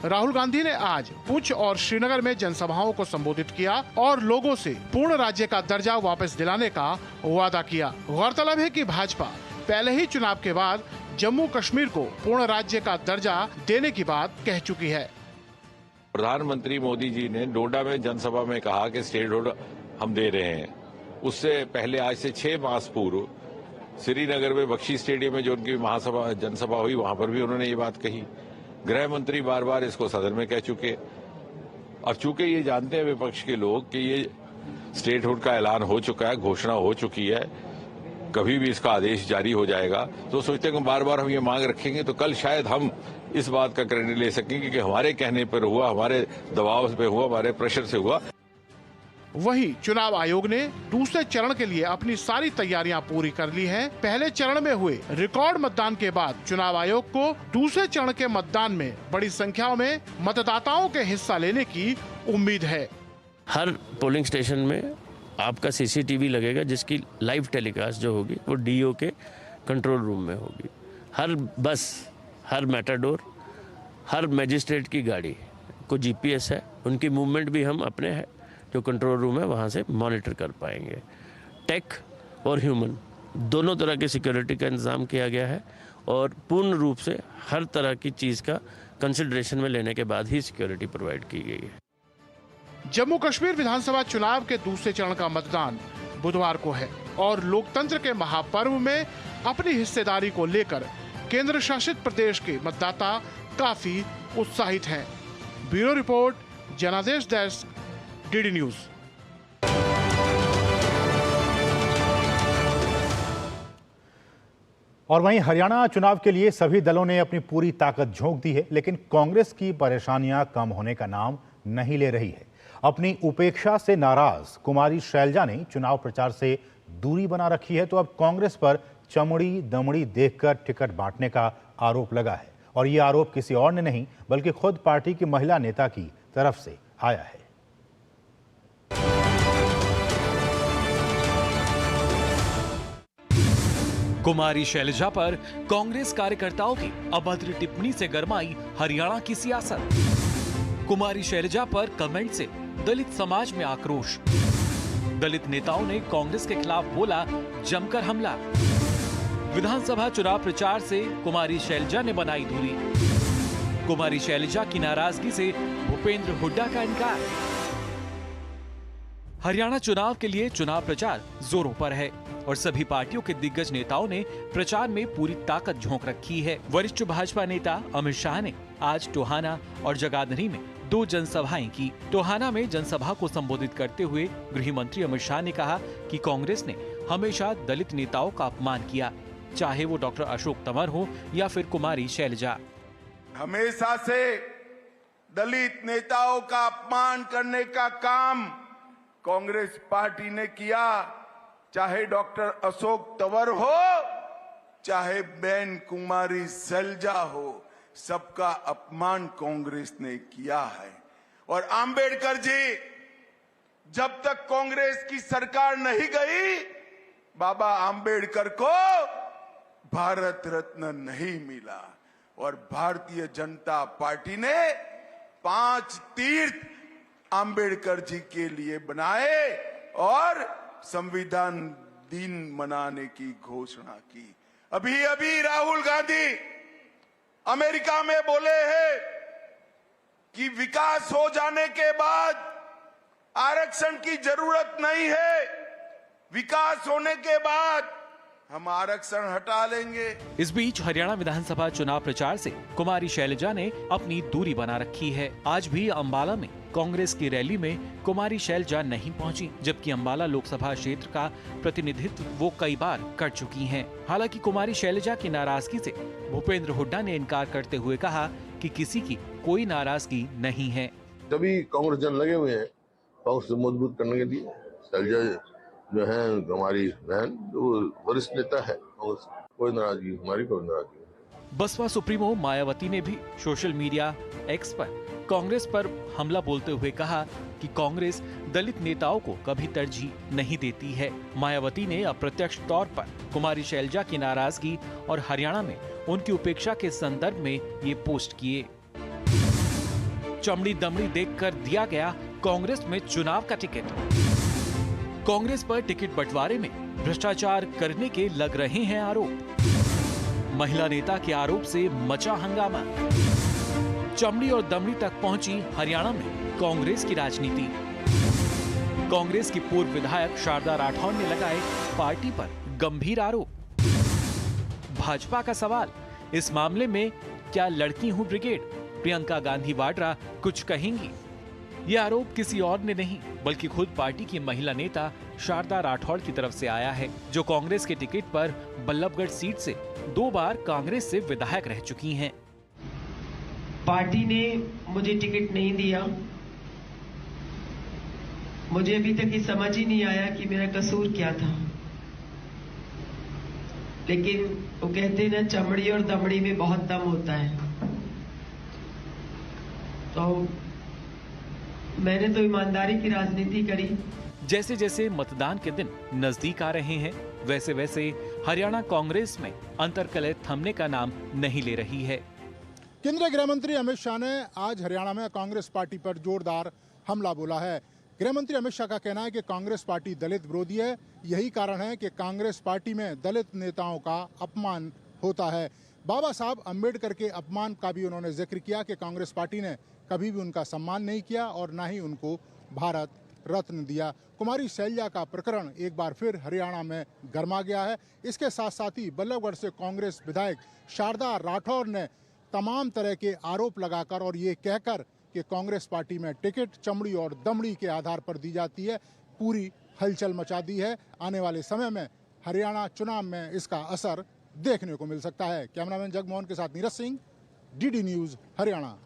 राहुल गांधी ने आज पुंछ और श्रीनगर में जनसभाओं को संबोधित किया और लोगों से पूर्ण राज्य का दर्जा वापस दिलाने का वादा किया। गौरतलब है कि भाजपा पहले ही चुनाव के बाद जम्मू कश्मीर को पूर्ण राज्य का दर्जा देने की बात कह चुकी है। प्रधानमंत्री मोदी जी ने डोडा में जनसभा में कहा कि स्टेट हुड हम दे रहे हैं। उससे पहले आज से 6 मास पूर्व श्रीनगर में बख्शी स्टेडियम में जो उनकी महासभा जनसभा हुई, वहां पर भी उन्होंने ये बात कही। गृह मंत्री बार बार इसको सदन में कह चुके। अब चूंकि ये जानते हैं विपक्ष के लोग कि ये स्टेट हुड का ऐलान हो चुका है, घोषणा हो चुकी है, कभी भी इसका आदेश जारी हो जाएगा, तो सोचते हैं कि बार बार हम ये मांग रखेंगे तो कल शायद हम इस बात का क्रेडिट ले सकेंगे कि हमारे कहने पर हुआ, हमारे दबाव पे हुआ, हमारे प्रेशर से हुआ। वहीं चुनाव आयोग ने दूसरे चरण के लिए अपनी सारी तैयारियां पूरी कर ली हैं। पहले चरण में हुए रिकॉर्ड मतदान के बाद चुनाव आयोग को दूसरे चरण के मतदान में बड़ी संख्या में मतदाताओं के हिस्सा लेने की उम्मीद है। हर पोलिंग स्टेशन में आपका सीसीटीवी लगेगा, जिसकी लाइव टेलीकास्ट जो होगी वो डीओ के कंट्रोल रूम में होगी। हर बस, हर मेटाडोर, हर मैजिस्ट्रेट की गाड़ी को जीपीएस है, उनकी मूवमेंट भी हम अपने है जो कंट्रोल रूम है वहाँ से मॉनिटर कर पाएंगे। टेक और ह्यूमन दोनों तरह की सिक्योरिटी का इंतज़ाम किया गया है और पूर्ण रूप से हर तरह की चीज़ का कंसिडरेशन में लेने के बाद ही सिक्योरिटी प्रोवाइड की गई है। जम्मू कश्मीर विधानसभा चुनाव के दूसरे चरण का मतदान बुधवार को है और लोकतंत्र के महापर्व में अपनी हिस्सेदारी को लेकर केंद्र शासित प्रदेश के मतदाता काफी उत्साहित हैं। ब्यूरो रिपोर्ट, जनादेश डेस्क, डीडी न्यूज। और वहीं हरियाणा चुनाव के लिए सभी दलों ने अपनी पूरी ताकत झोंक दी है, लेकिन कांग्रेस की परेशानियां कम होने का नाम नहीं ले रही है। अपनी उपेक्षा से नाराज कुमारी शैलजा ने चुनाव प्रचार से दूरी बना रखी है, तो अब कांग्रेस पर चमड़ी दमड़ी देखकर टिकट बांटने का आरोप लगा है। और ये आरोप किसी और ने नहीं बल्कि खुद पार्टी की महिला नेता की तरफ से आया है। कुमारी शैलजा पर कांग्रेस कार्यकर्ताओं की अभद्र टिप्पणी से गरमाई हरियाणा की सियासत। कुमारी शैलजा पर कमेंट से दलित समाज में आक्रोश। दलित नेताओं ने कांग्रेस के खिलाफ बोला जमकर हमला। विधानसभा चुनाव प्रचार से कुमारी शैलजा ने बनाई दूरी। कुमारी शैलजा की नाराजगी से भूपेंद्र हुड्डा का इनकार। हरियाणा चुनाव के लिए चुनाव प्रचार जोरों पर है और सभी पार्टियों के दिग्गज नेताओं ने प्रचार में पूरी ताकत झोंक रखी है। वरिष्ठ भाजपा नेता अमित शाह ने आज टोहाना और जगाधरी में 2 जनसभाएं की। टोहाना में जनसभा को संबोधित करते हुए गृह मंत्री अमित शाह ने कहा कि कांग्रेस ने हमेशा दलित नेताओं का अपमान किया, चाहे वो डॉक्टर अशोक तंवर हो या फिर कुमारी शैलजा। हमेशा से दलित नेताओं का अपमान करने का काम कांग्रेस पार्टी ने किया, चाहे डॉक्टर अशोक तंवर हो, चाहे बहन कुमारी शैलजा हो, सबका अपमान कांग्रेस ने किया है। और आंबेडकर जी, जब तक कांग्रेस की सरकार नहीं गई, बाबा आंबेडकर को भारत रत्न नहीं मिला। और भारतीय जनता पार्टी ने 5 तीर्थ अंबेडकर जी के लिए बनाए और संविधान दिन मनाने की घोषणा की। अभी अभी राहुल गांधी अमेरिका में बोले हैं कि विकास हो जाने के बाद आरक्षण की जरूरत नहीं है, विकास होने के बाद हम आरक्षण हटा लेंगे। इस बीच हरियाणा विधानसभा चुनाव प्रचार से कुमारी शैलजा ने अपनी दूरी बना रखी है। आज भी अंबाला में कांग्रेस की रैली में कुमारी शैलजा नहीं पहुंची, जबकि अंबाला लोकसभा क्षेत्र का प्रतिनिधित्व वो कई बार कर चुकी हैं। हालांकि कुमारी शैलजा की नाराजगी से भूपेंद्र हुड्डा ने इनकार करते हुए कहा कि किसी की कोई नाराजगी नहीं है। सभी कांग्रेस जन लगे हुए हैं कांग्रेस को मजबूत करने के लिए। शैलजा जो है हमारी बहन, जो वरिष्ठ नेता है, कोई नाराजगी, हमारी कोई नाराजगी नहीं। बसपा सुप्रीमो मायावती ने भी सोशल मीडिया एक्स पर कांग्रेस पर हमला बोलते हुए कहा कि कांग्रेस दलित नेताओं को कभी तरजीह नहीं देती है। मायावती ने अप्रत्यक्ष तौर पर कुमारी शैलजा की नाराजगी और हरियाणा में उनकी उपेक्षा के संदर्भ में ये पोस्ट किए। चमड़ी दमड़ी देखकर दिया गया कांग्रेस में चुनाव का टिकट। कांग्रेस पर टिकट बंटवारे में भ्रष्टाचार करने के लग रहे हैं आरोप। महिला नेता के आरोप से मचा हंगामा। चमड़ी और दमड़ी तक पहुंची हरियाणा में कांग्रेस की राजनीति। कांग्रेस की पूर्व विधायक शारदा राठौर ने लगाए पार्टी पर गंभीर आरोप। भाजपा का सवाल, इस मामले में क्या लड़की हूं ब्रिगेड प्रियंका गांधी वाड्रा कुछ कहेंगी? ये आरोप किसी और ने नहीं बल्कि खुद पार्टी की महिला नेता शारदा राठौर की तरफ से आया है, जो कांग्रेस के टिकट पर बल्लभगढ़ सीट से 2 बार कांग्रेस से विधायक रह चुकी हैं। पार्टी ने मुझे टिकट नहीं दिया। मुझे अभी तक ये समझ ही नहीं आया कि मेरा कसूर क्या था। लेकिन वो कहते हैं ना, चमड़ी और दमड़ी में बहुत दम होता है। तो मैंने तो ईमानदारी की राजनीति करी। जैसे जैसे मतदान के दिन नजदीक आ रहे हैं, वैसे वैसे हरियाणा कांग्रेस में अंतर्कलह थमने का नाम नहीं ले रही है। केंद्रीय गृह मंत्री अमित शाह ने आज हरियाणा में कांग्रेस पार्टी पर जोरदार हमला बोला है। गृह मंत्री अमित शाह का कहना है कि कांग्रेस पार्टी दलित विरोधी है। यही कारण है कि कांग्रेस पार्टी में दलित नेताओं का अपमान होता है। बाबा साहब अम्बेडकर के अपमान का भी उन्होंने जिक्र किया कि कांग्रेस पार्टी ने कभी भी उनका सम्मान नहीं किया और ना ही उनको भारत रत्न दिया। कुमारी शैलजा का प्रकरण एक बार फिर हरियाणा में गरमा गया है। इसके साथ साथ ही बल्लभगढ़ से कांग्रेस विधायक शारदा राठौर ने तमाम तरह के आरोप लगाकर और ये कहकर कि कांग्रेस पार्टी में टिकट चमड़ी और दमड़ी के आधार पर दी जाती है, पूरी हलचल मचा दी है। आने वाले समय में हरियाणा चुनाव में इसका असर देखने को मिल सकता है। कैमरामैन जगमोहन के साथ नीरज सिंह, डीडी न्यूज हरियाणा।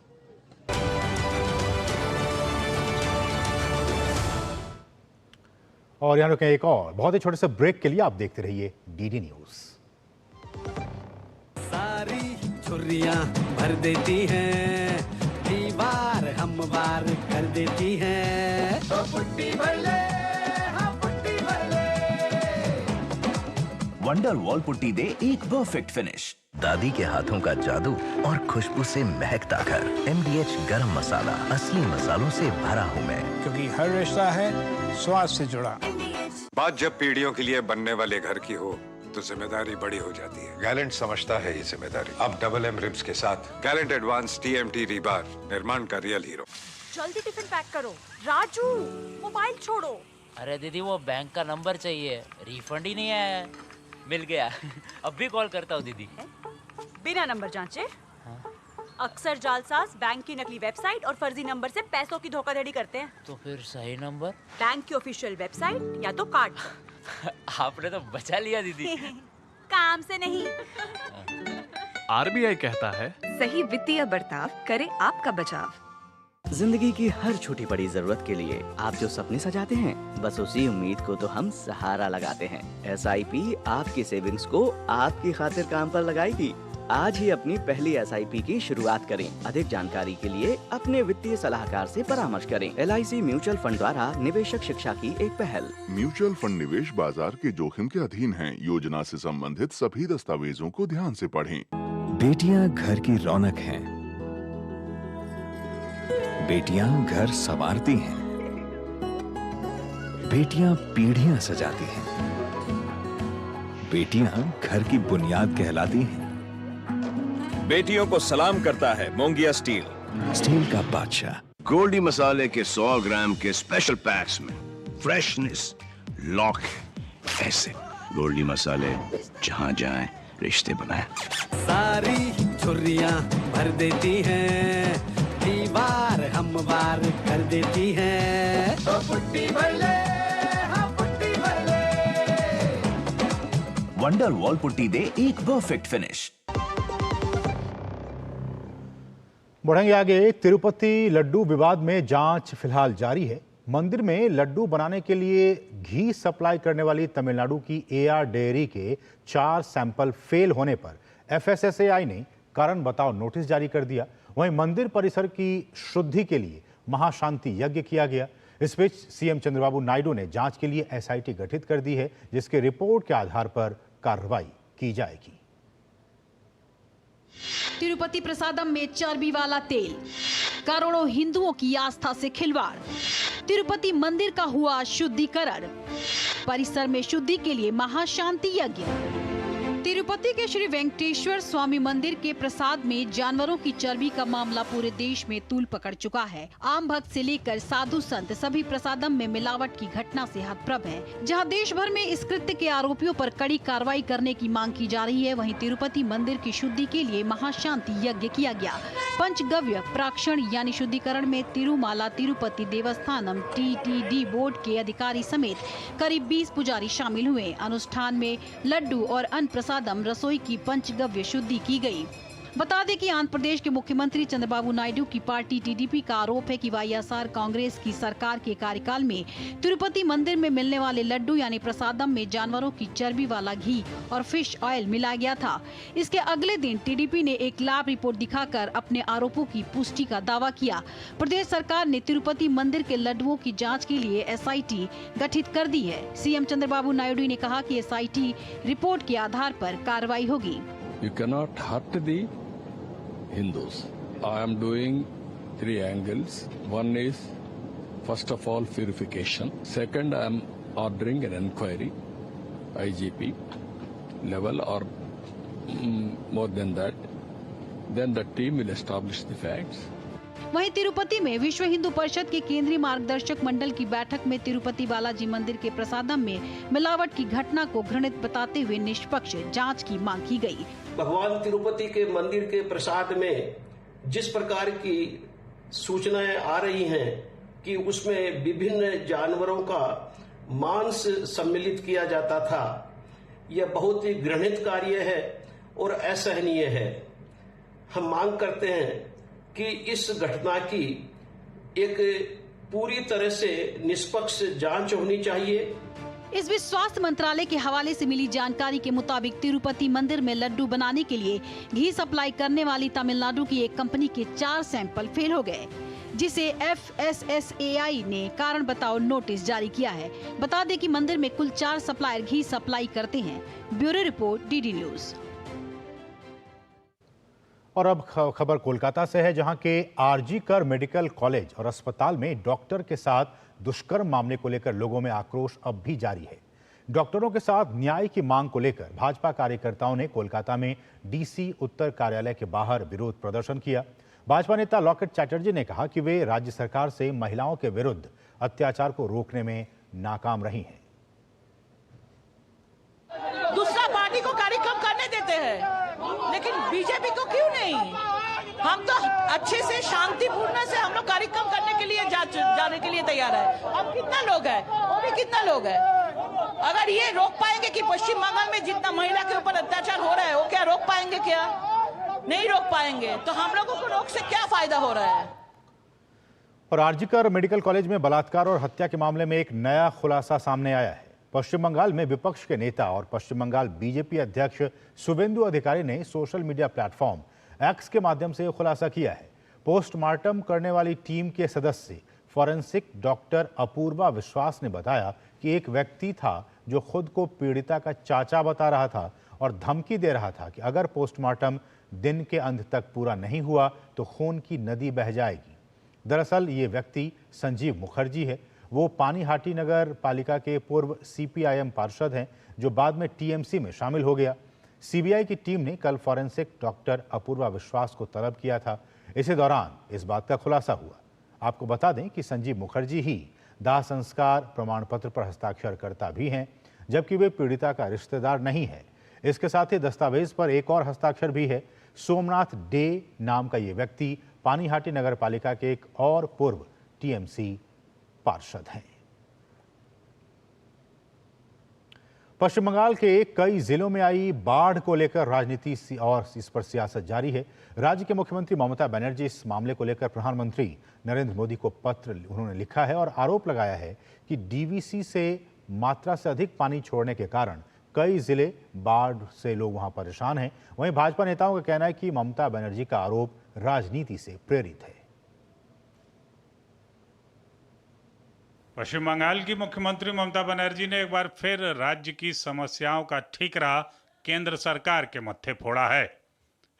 और यहाँ रुके एक और बहुत ही छोटे से ब्रेक के लिए आप देखते रहिए डीडी न्यूज। सारी छुर्रियां भर देती हैं, दीवार हम वार कर देती हैं। तो पुट्टी भर ले, हाँ पुट्टी भर ले। वंडर वॉल पुट्टी दे एक परफेक्ट फिनिश। दादी के हाथों का जादू और खुशबू से महकता घर। MDH गरम मसाला, असली मसालों से भरा हूँ मैं, क्योंकि हर रिश्ता है स्वाद से जुड़ा। बात जब पीढ़ियों के लिए बनने वाले घर की हो तो जिम्मेदारी बड़ी हो जाती है। गैलेंट समझता है ये जिम्मेदारी। अब MM रिब्स के साथ गैलेंट एडवांस TMT रीबार, निर्माण का रियल हीरो। जल्दी टिफिन पैक करो। राजू, मोबाइल छोड़ो। अरे दीदी, वो बैंक का नंबर चाहिए, रिफंड ही नहीं आया है। मिल गया। अब भी कॉल करता हूँ दीदी। बिना नंबर जांचे? अक्सर जालसाज बैंक की नकली वेबसाइट और फर्जी नंबर से पैसों की धोखाधड़ी करते हैं। तो फिर सही नंबर? बैंक की ऑफिशियल वेबसाइट या तो कार्ड। आपने तो बचा लिया दीदी। काम से नहीं। RBI कहता है, सही वित्तीय बर्ताव करे आपका बचाव। जिंदगी की हर छोटी बड़ी जरूरत के लिए आप जो सपने सजाते हैं, बस उसी उम्मीद को तो हम सहारा लगाते हैं। SIP आपकी सेविंग्स को आपकी खातिर काम पर लगाएगी। आज ही अपनी पहली SIP की शुरुआत करें। अधिक जानकारी के लिए अपने वित्तीय सलाहकार से परामर्श करें। LIC म्यूचुअल फंड द्वारा निवेशक शिक्षा की एक पहल। म्यूचुअल फंड निवेश बाजार के जोखिम के अधीन है। योजना से संबंधित सभी दस्तावेजों को ध्यान से पढ़ें। बेटियां घर की रौनक हैं। बेटियां घर संवारती हैं। बेटियां पीढ़ियां सजाती हैं। बेटियां घर की बुनियाद कहलाती हैं। बेटियों को सलाम करता है मोंगिया स्टील, स्टील का बादशाह। गोल्डी मसाले के 100 ग्राम के स्पेशल पैक्स में फ्रेशनेस लॉक है। ऐसे गोल्डी मसाले जहां जाएं रिश्ते बनाएं। सारी छुर्रियां भर देती हैं, दीवार हमवार कर देती हैं। तो पुट्टी भर ले, हाँ पुट्टी भर ले। वंडर वॉल पुट्टी दे एक परफेक्ट फिनिश। बढ़ेंगे आगे। तिरुपति लड्डू विवाद में जांच फिलहाल जारी है। मंदिर में लड्डू बनाने के लिए घी सप्लाई करने वाली तमिलनाडु की एआर डेयरी के 4 सैंपल फेल होने पर एफएसएसएआई ने कारण बताओ नोटिस जारी कर दिया। वहीं मंदिर परिसर की शुद्धि के लिए महाशांति यज्ञ किया गया। इस बीच सीएम चंद्रबाबू नायडू ने जांच के लिए एसआईटी गठित कर दी है, जिसके रिपोर्ट के आधार पर कार्रवाई की जाएगी। तिरुपति प्रसादम में चर्बी वाला तेल, करोड़ों हिंदुओं की आस्था से खिलवाड़। तिरुपति मंदिर का हुआ शुद्धिकरण, परिसर में शुद्धि के लिए महाशांति यज्ञ। तिरुपति के श्री वेंकटेश्वर स्वामी मंदिर के प्रसाद में जानवरों की चर्बी का मामला पूरे देश में तूल पकड़ चुका है। आम भक्त से लेकर साधु संत सभी प्रसादम में मिलावट की घटना से हतप्रभ है। जहां देश भर में इस कृत्य के आरोपियों पर कड़ी कार्रवाई करने की मांग की जा रही है, वहीं तिरुपति मंदिर की शुद्धि के लिए महाशांति यज्ञ किया गया। पंचगव्य प्राक्षण यानी शुद्धिकरण में तिरुमाला तिरुपति देवस्थानम टीटीडी बोर्ड के अधिकारी समेत करीब 20 पुजारी शामिल हुए। अनुष्ठान में लड्डू और अन्न प्रसादम रसोई की पंचगव्य शुद्धि की गई। बता दें कि आंध्र प्रदेश के मुख्यमंत्री चंद्रबाबू नायडू की पार्टी टीडीपी का आरोप है कि वाईएसआर कांग्रेस की सरकार के कार्यकाल में तिरुपति मंदिर में मिलने वाले लड्डू यानी प्रसादम में जानवरों की चर्बी वाला घी और फिश ऑयल मिलाया गया था। इसके अगले दिन टीडीपी ने एक लैब रिपोर्ट दिखाकर अपने आरोपों की पुष्टि का दावा किया। प्रदेश सरकार ने तिरुपति मंदिर के लड्डुओं की जाँच के लिए एसआईटी गठित कर दी है। सीएम चंद्रबाबू नायडू ने कहा कि एसआईटी रिपोर्ट के आधार पर कार्रवाई होगी। You cannot hurt the Hindus. I am doing 3 angles. One is, first of all, purification. Second, I am ordering an inquiry, IGP level or more than that. Then the team will establish the facts. वहीं तिरुपति में विश्व हिंदू परिषद के केंद्रीय मार्गदर्शक मंडल की बैठक में तिरुपति बालाजी मंदिर के प्रसादम में मिलावट की घटना को घृणित बताते हुए निष्पक्ष जांच की मांग की गई। भगवान तिरुपति के मंदिर के प्रसाद में जिस प्रकार की सूचनाएं आ रही हैं कि उसमें विभिन्न जानवरों का मांस सम्मिलित किया जाता था, यह बहुत ही घृणित कार्य है और असहनीय है। हम मांग करते हैं कि इस घटना की एक पूरी तरह से निष्पक्ष जांच होनी चाहिए। इस बीच स्वास्थ्य मंत्रालय के हवाले से मिली जानकारी के मुताबिक तिरुपति मंदिर में लड्डू बनाने के लिए घी सप्लाई करने वाली तमिलनाडु की एक कंपनी के 4 सैंपल फेल हो गए, जिसे एफएसएसएआई ने कारण बताओ नोटिस जारी किया है। बता दें कि मंदिर में कुल 4 सप्लायर घी सप्लाई करते हैं। Bureau report DD news. और अब खबर कोलकाता से है, जहां के आरजी कर मेडिकल कॉलेज और अस्पताल में डॉक्टर के साथ दुष्कर्म मामले को लेकर लोगों में आक्रोश अब भी जारी है। डॉक्टरों के साथ न्याय की मांग को लेकर भाजपा कार्यकर्ताओं ने कोलकाता में डीसी उत्तर कार्यालय के बाहर विरोध प्रदर्शन किया। भाजपा नेता लॉकेट चैटर्जी ने कहा कि वे राज्य सरकार से महिलाओं के विरुद्ध अत्याचार को रोकने में नाकाम रही हैं। दूसरा पार्टी को कार्यक्रम करने देते हैं, लेकिन बीजेपी को क्यों नहीं? हम तो अच्छे से शांतिपूर्ण से हम लोग कार्यक्रम करने के लिए जाने के लिए तैयार है। अब कितना लोग है, वो भी कितना लोग है। अगर ये रोक पाएंगे कि पश्चिम बंगाल में जितना महिला के ऊपर अत्याचार हो रहा है, वो क्या रोक पाएंगे? क्या नहीं रोक पाएंगे, तो हम लोगों को रोक से क्या फायदा हो रहा है? और आरजी कर मेडिकल कॉलेज में बलात्कार और हत्या के मामले में एक नया खुलासा सामने आया है। पश्चिम बंगाल में विपक्ष के नेता और पश्चिम बंगाल बीजेपी अध्यक्ष शुभेंदु अधिकारी ने सोशल मीडिया प्लेटफॉर्म एक्स के माध्यम से खुलासा किया है। पोस्टमार्टम करने वाली टीम के सदस्य फॉरेंसिक डॉक्टर अपूर्वा विश्वास ने बताया कि एक व्यक्ति था जो खुद को पीड़िता का चाचा बता रहा था और धमकी दे रहा था कि अगर पोस्टमार्टम दिन के अंत तक पूरा नहीं हुआ तो खून की नदी बह जाएगी। दरअसल ये व्यक्ति संजीव मुखर्जी है। वो पानीहाटी नगर पालिका के पूर्व CPIM पार्षद हैं जो बाद में TMC में शामिल हो गया। CBI की टीम ने कल फॉरेंसिक डॉक्टर अपूर्वा विश्वास को तलब किया था। इसी दौरान इस बात का खुलासा हुआ। आपको बता दें कि संजीव मुखर्जी ही दाह संस्कार प्रमाण पत्र पर हस्ताक्षरकर्ता भी हैं, जबकि वे पीड़िता का रिश्तेदार नहीं है। इसके साथ ही दस्तावेज पर एक और हस्ताक्षर भी है। सोमनाथ डे नाम का ये व्यक्ति पानीहाटी नगर पालिका के एक और पूर्व TMC पार्षद हैं। पश्चिम बंगाल के कई जिलों में आई बाढ़ को लेकर राजनीति और इस पर सियासत जारी है। राज्य के मुख्यमंत्री ममता बनर्जी इस मामले को लेकर प्रधानमंत्री नरेंद्र मोदी को पत्र उन्होंने लिखा है और आरोप लगाया है कि DVC से मात्रा से अधिक पानी छोड़ने के कारण कई जिले बाढ़ से लोग वहां परेशान हैं। वहीं भाजपा नेताओं का कहना है कि ममता बनर्जी का आरोप राजनीति से प्रेरित है। पश्चिम बंगाल की मुख्यमंत्री ममता बनर्जी ने एक बार फिर राज्य की समस्याओं का ठीकरा केंद्र सरकार के मत्थे फोड़ा है।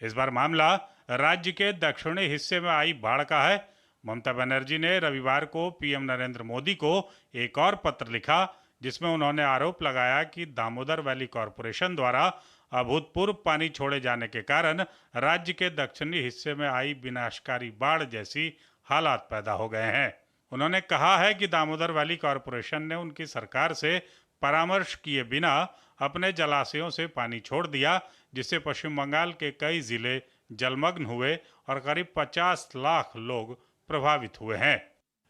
इस बार मामला राज्य के दक्षिणी हिस्से में आई बाढ़ का है। ममता बनर्जी ने रविवार को PM नरेंद्र मोदी को एक और पत्र लिखा जिसमें उन्होंने आरोप लगाया कि दामोदर वैली कॉरपोरेशन द्वारा अभूतपूर्व पानी छोड़े जाने के कारण राज्य के दक्षिणी हिस्से में आई विनाशकारी बाढ़ जैसी हालात पैदा हो गए हैं। उन्होंने कहा है कि दामोदर वैली कॉरपोरेशन ने उनकी सरकार से परामर्श किए बिना अपने जलाशयों से पानी छोड़ दिया, जिससे पश्चिम बंगाल के कई जिले जलमग्न हुए और करीब 50 लाख लोग प्रभावित हुए हैं।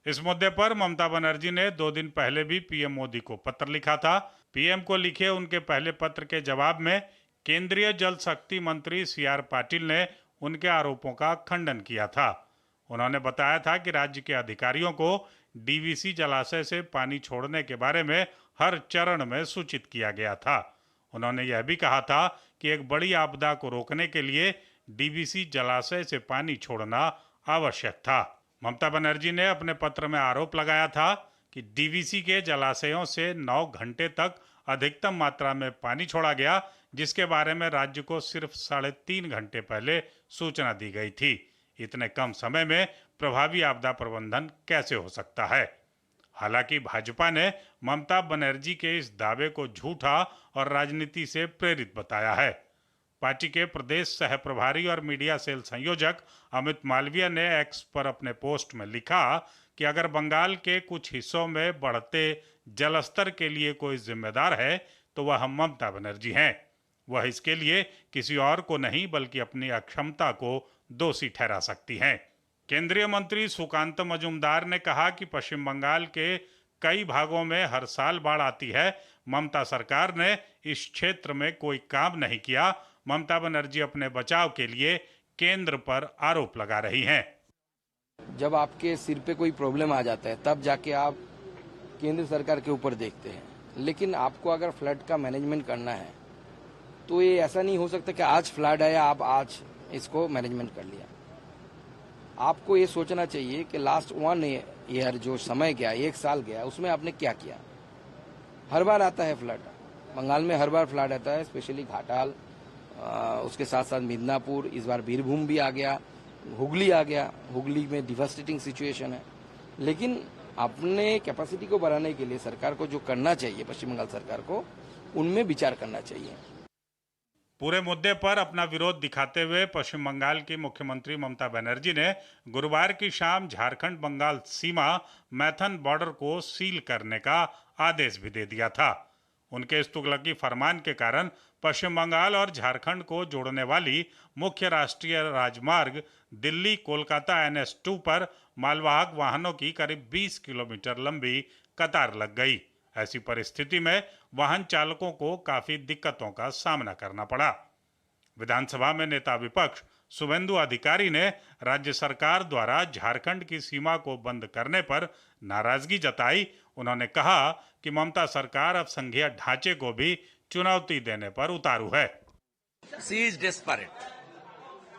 इस मुद्दे पर ममता बनर्जी ने 2 दिन पहले भी PM मोदी को पत्र लिखा था। PM को लिखे उनके पहले पत्र के जवाब में केंद्रीय जल शक्ति मंत्री CR पाटिल ने उनके आरोपों का खंडन किया था। उन्होंने बताया था कि राज्य के अधिकारियों को DVC जलाशय से पानी छोड़ने के बारे में हर चरण में सूचित किया गया था। उन्होंने यह भी कहा था कि एक बड़ी आपदा को रोकने के लिए DVC जलाशय से पानी छोड़ना आवश्यक था। ममता बनर्जी ने अपने पत्र में आरोप लगाया था कि DVC के जलाशयों से 9 घंटे तक अधिकतम मात्रा में पानी छोड़ा गया, जिसके बारे में राज्य को सिर्फ 3.5 घंटे पहले सूचना दी गई थी। इतने कम समय में प्रभावी आपदा प्रबंधन कैसे हो सकता है? हालांकि भाजपा ने ममता बनर्जी के इस दावे को झूठा और राजनीति से प्रेरित बताया है। पार्टी के प्रदेश सह प्रभारी और मीडिया सेल संयोजक अमित मालवीय ने X पर अपने पोस्ट में लिखा कि अगर बंगाल के कुछ हिस्सों में बढ़ते जलस्तर के लिए कोई जिम्मेदार है तो वह ममता बनर्जी हैं। वह इसके लिए किसी और को नहीं बल्कि अपनी अक्षमता को दोषी ठहरा सकती हैं। केंद्रीय मंत्री सुकांत मजूमदार ने कहा कि पश्चिम बंगाल के कई भागों में हर साल बाढ़ आती है। ममता सरकार ने इस क्षेत्र में कोई काम नहीं किया। ममता बनर्जी अपने बचाव के लिए केंद्र पर आरोप लगा रही हैं। जब आपके सिर पे कोई प्रॉब्लम आ जाता है तब जाके आप केंद्र सरकार के ऊपर देखते हैं, लेकिन आपको अगर फ्लड का मैनेजमेंट करना है तो ये ऐसा नहीं हो सकता कि आज फ्लड आया आप आज इसको मैनेजमेंट कर लिया। आपको ये सोचना चाहिए कि लास्ट 1 ईयर जो समय गया, 1 साल गया, उसमें आपने क्या किया। हर बार आता है फ्लड, बंगाल में हर बार फ्लड आता है, स्पेशली घाटाल, उसके साथ साथ मिदनापुर, इस बार बीरभूम भी आ गया, हुगली आ गया। हुगली में डिवास्टेटिंग सिचुएशन है। लेकिन अपने कैपेसिटी को बढ़ाने के लिए सरकार को जो करना चाहिए, पश्चिम बंगाल सरकार को, उनमें विचार करना चाहिए। पूरे मुद्दे पर अपना विरोध दिखाते हुए पश्चिम बंगाल की मुख्यमंत्री ममता बनर्जी ने गुरुवार की शाम झारखंड बंगाल सीमा मैथन बॉर्डर को सील करने का आदेश भी दे दिया था। उनके इस तुगलकी फरमान के कारण पश्चिम बंगाल और झारखंड को जोड़ने वाली मुख्य राष्ट्रीय राजमार्ग दिल्ली कोलकाता NH2 पर मालवाहक वाहनों की करीब 20 किलोमीटर लंबी कतार लग गई। ऐसी परिस्थिति में वाहन चालकों को काफी दिक्कतों का सामना करना पड़ा। विधानसभा में नेता विपक्ष शुभेंदु अधिकारी ने राज्य सरकार द्वारा झारखंड की सीमा को बंद करने पर नाराजगी जताई। उन्होंने कहा कि ममता सरकार अब संघीय ढांचे को भी चुनौती देने पर उतारू है। She is desperate.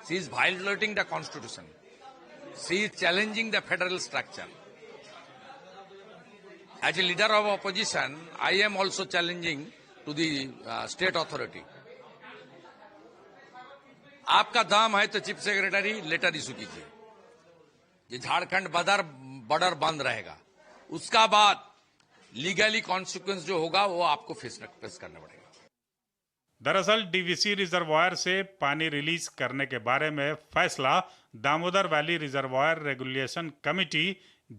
She is violating the constitution. She is challenging the federal structure. As a leader of opposition, I am also challenging to the state authority आपका दाम है तो चीफ सेक्रेटरी लेटर इशू कीजिए। ये झारखंड बॉर्डर बंद रहेगा, उसका बाद लीगली कॉन्सिक्वेंस जो होगा वो आपको फेस करना पड़ेगा। दरअसल डीवीसी रिजर्वायर से पानी रिलीज करने के बारे में फैसला Damodar valley reservoir regulation committee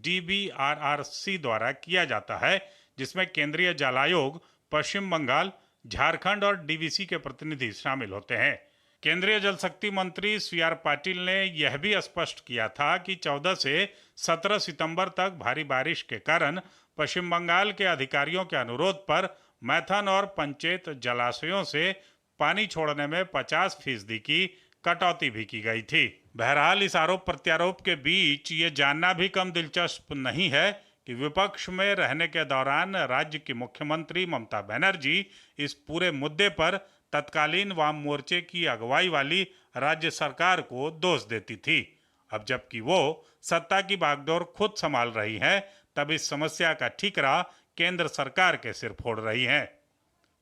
DBRRC द्वारा किया जाता है, जिसमें केंद्रीय जल आयोग, पश्चिम बंगाल, झारखंड और डीवीसी के प्रतिनिधि शामिल होते हैं। केंद्रीय जल शक्ति मंत्री CR पाटिल ने यह भी स्पष्ट किया था कि 14 से 17 सितंबर तक भारी बारिश के कारण पश्चिम बंगाल के अधिकारियों के अनुरोध पर मैथन और पंचेत जलाशयों से पानी छोड़ने में 50% की कटौती भी की गई थी। बहरहाल इस आरोप प्रत्यारोप के बीच ये जानना भी कम दिलचस्प नहीं है कि विपक्ष में रहने के दौरान राज्य की मुख्यमंत्री ममता बनर्जी इस पूरे मुद्दे पर तत्कालीन वाम मोर्चे की अगुवाई वाली राज्य सरकार को दोष देती थी। अब जबकि वो सत्ता की बागडोर खुद संभाल रही है, तब इस समस्या का ठीकरा केंद्र सरकार के सिर फोड़ रही है।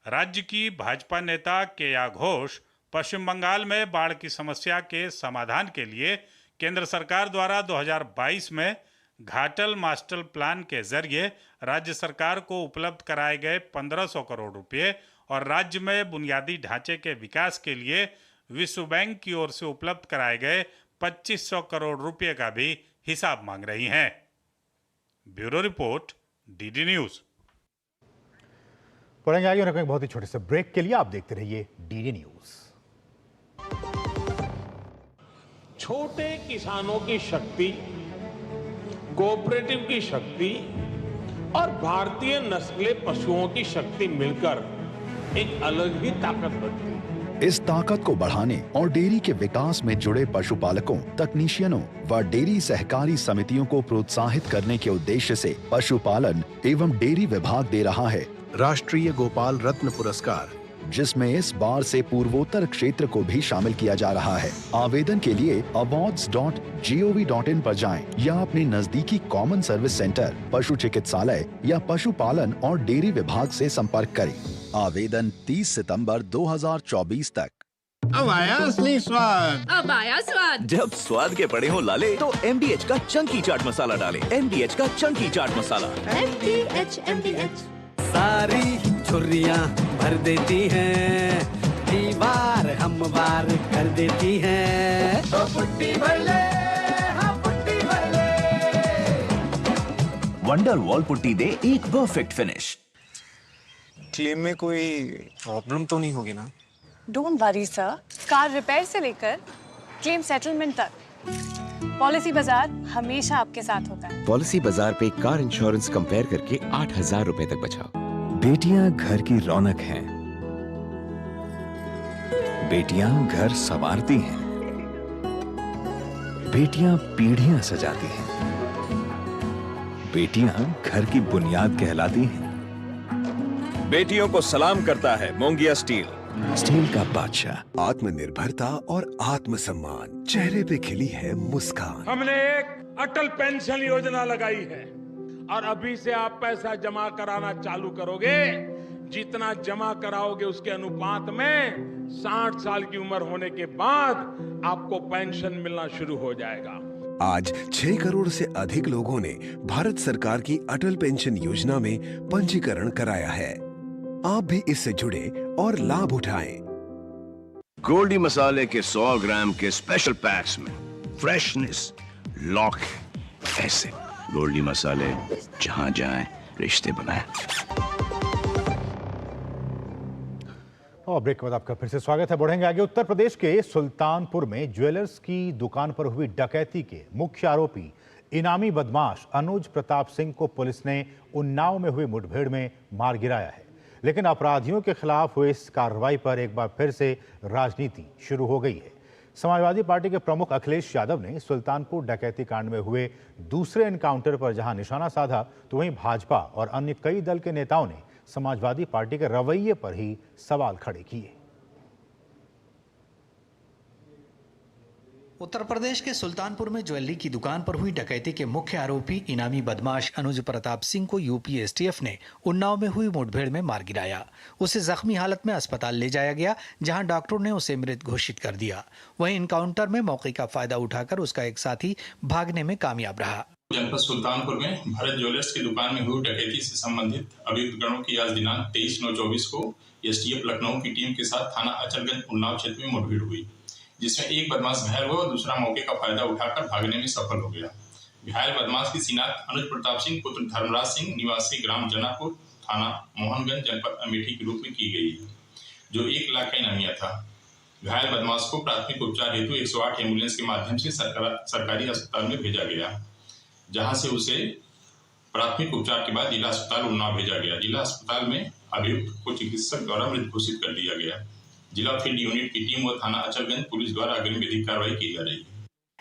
राज्य की भाजपा नेता केया घोष पश्चिम बंगाल में बाढ़ की समस्या के समाधान के लिए केंद्र सरकार द्वारा 2022 में घाटल मास्टर प्लान के जरिए राज्य सरकार को उपलब्ध कराए गए 1500 करोड़ रुपए और राज्य में बुनियादी ढांचे के विकास के लिए विश्व बैंक की ओर से उपलब्ध कराए गए 2500 करोड़ रुपए का भी हिसाब मांग रही हैं। Bureau report, DD news. पढ़ेंगे आगे एक बहुत ही छोटे से ब्रेक के लिए। आप देखते रहिए DD न्यूज। छोटे किसानों की शक्ति, कोऑपरेटिव की शक्ति और भारतीय नस्ले पशुओं की शक्ति मिलकर एक अलग ही ताकत बनती है। इस ताकत को बढ़ाने और डेयरी के विकास में जुड़े पशुपालकों, तकनीशियनों व डेयरी सहकारी समितियों को प्रोत्साहित करने के उद्देश्य से पशुपालन एवं डेयरी विभाग दे रहा है राष्ट्रीय गोपाल रत्न पुरस्कार, जिसमें इस बार से पूर्वोत्तर क्षेत्र को भी शामिल किया जा रहा है। आवेदन के लिए awards.gov.in पर जाएं या अपने नजदीकी कॉमन सर्विस सेंटर, पशु चिकित्सालय या पशुपालन और डेयरी विभाग से संपर्क करें। आवेदन 30 सितंबर 2024 तक। अब आया असली स्वाद। अब आया स्वाद। जब स्वाद के पड़े हो लाले तो MDH का चंकी चाट मसाला डालें। MDH का चंकी चाट मसाला। MDH। सारी छुर्रियाँ भर देती हैं, दीवार हमवार कर देती हैं। तो पुट्टी भर ले, हाँ पुट्टी भर ले। वंडर वॉल पुट्टी दे एक परफेक्ट फिनिश। क्लेम में कोई प्रॉब्लम तो नहीं होगी ना? Don't worry sir, car repair से लेकर क्लेम सेटलमेंट तक पॉलिसी बाजार हमेशा आपके साथ होता है। पॉलिसी बाजार पे कार इंश्योरेंस कंपेयर करके 8,000 रुपए तक बचाओ। बेटियां घर की रौनक हैं। बेटियां घर संवारती हैं। बेटियां पीढ़ियां सजाती हैं। बेटियां घर की बुनियाद कहलाती हैं। बेटियों को सलाम करता है मोंगिया स्टील। स्टील का बादशाह। आत्मनिर्भरता और आत्मसम्मान, चेहरे पे खिली है मुस्कान। हमने एक अटल पेंशन योजना लगाई है और अभी से आप पैसा जमा कराना चालू करोगे, जितना जमा कराओगे उसके अनुपात में 60 साल की उम्र होने के बाद आपको पेंशन मिलना शुरू हो जाएगा। आज 6 करोड़ से अधिक लोगों ने भारत सरकार की अटल पेंशन योजना में पंजीकरण कराया है। आप भी इससे जुड़े और लाभ उठाएं। गोल्डी मसाले के 100 ग्राम के स्पेशल पैक्स में फ्रेशनेस लॉक है। ऐसे गोल्डी मसाले जहां जाएं रिश्ते बनाएं। और ब्रेक के बाद आपका फिर से स्वागत है। बढ़ेंगे आगे। उत्तर प्रदेश के सुल्तानपुर में ज्वेलर्स की दुकान पर हुई डकैती के मुख्य आरोपी इनामी बदमाश अनुज प्रताप सिंह को पुलिस ने उन्नाव में हुई मुठभेड़ में मार गिराया है। लेकिन अपराधियों के खिलाफ हुई इस कार्रवाई पर एक बार फिर से राजनीति शुरू हो गई है। समाजवादी पार्टी के प्रमुख अखिलेश यादव ने सुल्तानपुर डकैती कांड में हुए दूसरे एनकाउंटर पर जहां निशाना साधा, तो वहीं भाजपा और अन्य कई दल के नेताओं ने समाजवादी पार्टी के रवैये पर ही सवाल खड़े किए। उत्तर प्रदेश के सुल्तानपुर में ज्वेलरी की दुकान पर हुई डकैती के मुख्य आरोपी इनामी बदमाश अनुज प्रताप सिंह को यूपी एसटीएफ ने उन्नाव में हुई मुठभेड़ में मार गिराया। उसे जख्मी हालत में अस्पताल ले जाया गया, जहां डॉक्टरों ने उसे मृत घोषित कर दिया। वहीं इनकाउंटर में मौके का फायदा उठाकर उसका एक साथी भागने में कामयाब रहा। जनपद सुल्तानपुर में भारत ज्वेलर्स की दुकान में हुई डकैती से संबंधित अभियुक्तगणों की आज दिनांक 23/9/24 को एसटीएफ लखनऊ की टीम के साथ थाना अचलगंज उन्नाव क्षेत्र में मुठभेड़ हुई, जिसमें एक बदमाश घायल हुआ और दूसरा मौके का फायदा उठाकर भागने में सफल हो गया। घायल बदमाश की शिनाख्त अनुज प्रताप सिंह पुत्र धर्मराज सिंह निवासी ग्राम जनापुर थाना मोहनगंज जनपद अमेठी के रूप में की गई है, जो 1 लाख का इनामिया था। घायल बदमाश को प्राथमिक उपचार हेतु 108 एम्बुलेंस के माध्यम से सरकारी अस्पताल में भेजा गया, जहां से उसे प्राथमिक उपचार के बाद जिला अस्पताल उन्नाव भेजा गया। जिला अस्पताल में अभियुक्त को चिकित्सक द्वारा मृत घोषित कर दिया गया। जिला फील्ड यूनिट की टीम व थाना अचलगंज पुलिस द्वारा अग्रिम विधिक कार्रवाई की जा रही है।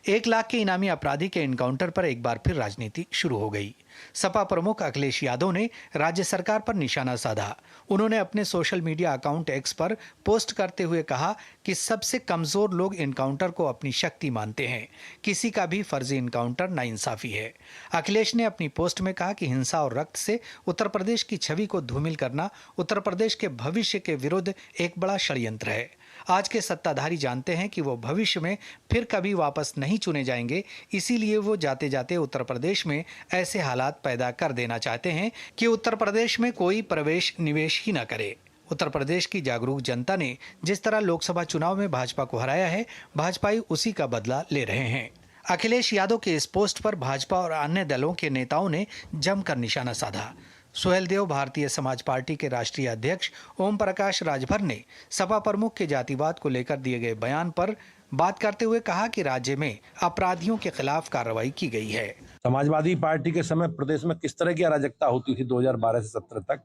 1 लाख के इनामी अपराधी के एनकाउंटर पर एक बार फिर राजनीति शुरू हो गई। सपा प्रमुख अखिलेश यादव ने राज्य सरकार पर निशाना साधा। उन्होंने अपने सोशल मीडिया अकाउंट एक्स पर पोस्ट करते हुए कहा कि सबसे कमजोर लोग एनकाउंटर को अपनी शक्ति मानते हैं, किसी का भी फर्जी एनकाउंटर नाइंसाफी है। अखिलेश ने अपनी पोस्ट में कहा कि हिंसा और रक्त से उत्तर प्रदेश की छवि को धूमिल करना उत्तर प्रदेश के भविष्य के विरुद्ध एक बड़ा षड्यंत्र है। आज के सत्ताधारी जानते हैं कि वो भविष्य में फिर कभी वापस नहीं चुने जाएंगे, इसीलिए वो जाते जाते उत्तर प्रदेश में ऐसे हालात पैदा कर देना चाहते हैं कि उत्तर प्रदेश में कोई प्रवेश निवेश ही न करे। उत्तर प्रदेश की जागरूक जनता ने जिस तरह लोकसभा चुनाव में भाजपा को हराया है, भाजपाई उसी का बदला ले रहे हैं। अखिलेश यादव के इस पोस्ट पर भाजपा और अन्य दलों के नेताओं ने जमकर निशाना साधा। सुहेलदेव भारतीय समाज पार्टी के राष्ट्रीय अध्यक्ष ओम प्रकाश राजभर ने सपा प्रमुख के जातिवाद को लेकर दिए गए बयान पर बात करते हुए कहा कि राज्य में अपराधियों के खिलाफ कार्रवाई की गई है। समाजवादी पार्टी के समय प्रदेश में किस तरह की अराजकता होती थी 2012 से 17 तक,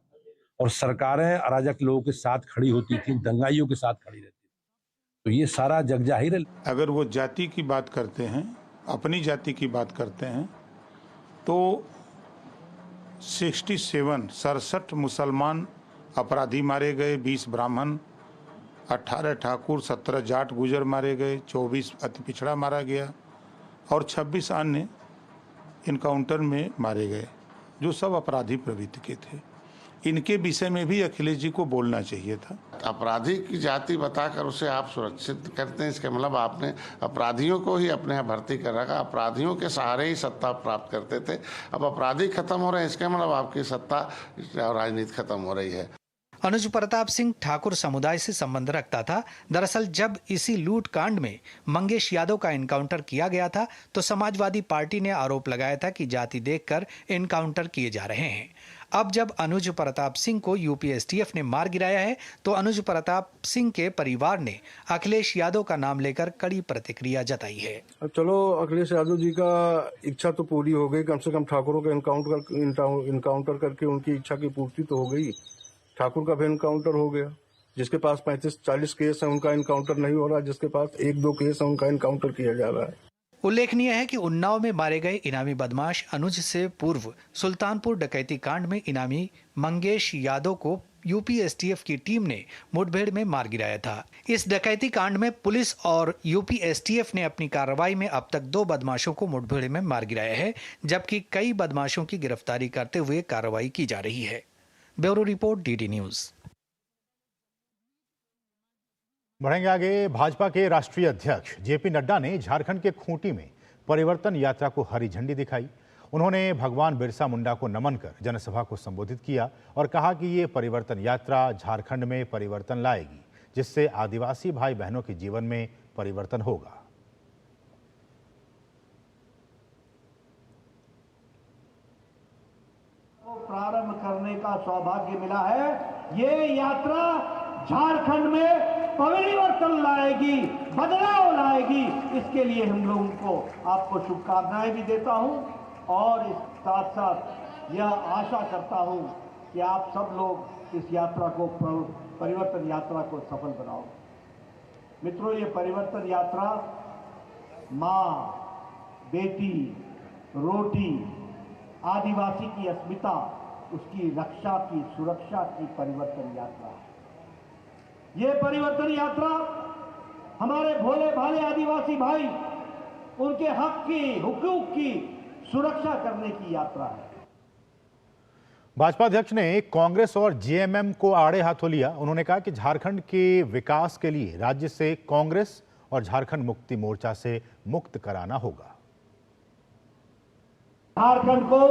और सरकारें अराजक लोगों के साथ खड़ी होती थी, दंगाइयों के साथ खड़ी रहती थी, तो ये सारा जग जाहिर है। अगर वो जाति की बात करते हैं, अपनी जाति की बात करते हैं, तो 67 मुसलमान अपराधी मारे गए, 20 ब्राह्मण, 18 ठाकुर, 17 जाट गुजर मारे गए, 24 अति पिछड़ा मारा गया और 26 अन्य इनकाउंटर में मारे गए, जो सब अपराधी प्रवृत्ति के थे। इनके विषय में भी अखिलेश जी को बोलना चाहिए था। अपराधी की जाति बताकर उसे आप सुरक्षित करते हैं, इसका मतलब आपने अपराधियों को ही अपने यहाँ भर्ती कर रखा। अपराधियों के सहारे ही सत्ता प्राप्त करते थे, अब अपराधी खत्म हो रहे हैं, इसका मतलब आपकी सत्ता और राजनीति खत्म हो रही है। अनुज प्रताप सिंह ठाकुर समुदाय से संबंध रखता था। दरअसल जब इसी लूट कांड में मंगेश यादव का एनकाउंटर किया गया था, तो समाजवादी पार्टी ने आरोप लगाया था कि जाति देखकर एनकाउंटर किए जा रहे हैं। अब जब अनुज प्रताप सिंह को यूपी एसटीएफ ने मार गिराया है, तो अनुज प्रताप सिंह के परिवार ने अखिलेश यादव का नाम लेकर कड़ी प्रतिक्रिया जताई है। चलो, अखिलेश यादव जी का इच्छा तो पूरी हो गई, कम से कम ठाकुरों का इनकाउंटर करके उनकी इच्छा की पूर्ति तो हो गई। ठाकुर का भी इनकाउंटर हो गया। जिसके पास 35-40 केस है उनका इनकाउंटर नहीं हो रहा, जिसके पास 1-2 केस है उनका इनकाउंटर किया जा रहा है। उल्लेखनीय है कि उन्नाव में मारे गए इनामी बदमाश अनुज से पूर्व सुल्तानपुर डकैती कांड में इनामी मंगेश यादव को यूपी एसटीएफ की टीम ने मुठभेड़ में मार गिराया था। इस डकैती कांड में पुलिस और यूपी एसटीएफ ने अपनी कार्रवाई में अब तक 2 बदमाशों को मुठभेड़ में मार गिराया है, जबकि कई बदमाशों की गिरफ्तारी करते हुए कार्रवाई की जा रही है। Bureau report, DD news. बढ़ेंगे आगे। भाजपा के राष्ट्रीय अध्यक्ष जेपी नड्डा ने झारखंड के खूंटी में परिवर्तन यात्रा को हरी झंडी दिखाई। उन्होंने भगवान बिरसा मुंडा को नमन कर जनसभा को संबोधित किया और कहा कि ये परिवर्तन यात्रा झारखंड में परिवर्तन लाएगी, जिससे आदिवासी भाई बहनों के जीवन में परिवर्तन होगा। प्रारंभ करने का सौभाग्य मिला है। ये यात्रा झारखंड में परिवर्तन लाएगी, बदलाव लाएगी। इसके लिए हम लोगों को आपको शुभकामनाएं भी देता हूं और इस साथ साथ यह आशा करता हूं कि आप सब लोग इस यात्रा को, परिवर्तन यात्रा को सफल बनाओगे। मित्रों, ये परिवर्तन यात्रा माँ, बेटी, रोटी, आदिवासी की अस्मिता, उसकी रक्षा की, सुरक्षा की परिवर्तन यात्रा है। ये परिवर्तन यात्रा हमारे भोले भाले आदिवासी भाई उनके हक की, हुकूक की सुरक्षा करने की यात्रा है। भाजपा अध्यक्ष ने कांग्रेस और जेएमएम को आड़े हाथों लिया। उन्होंने कहा कि झारखंड के विकास के लिए राज्य से कांग्रेस और झारखंड मुक्ति मोर्चा से मुक्त कराना होगा। झारखंड को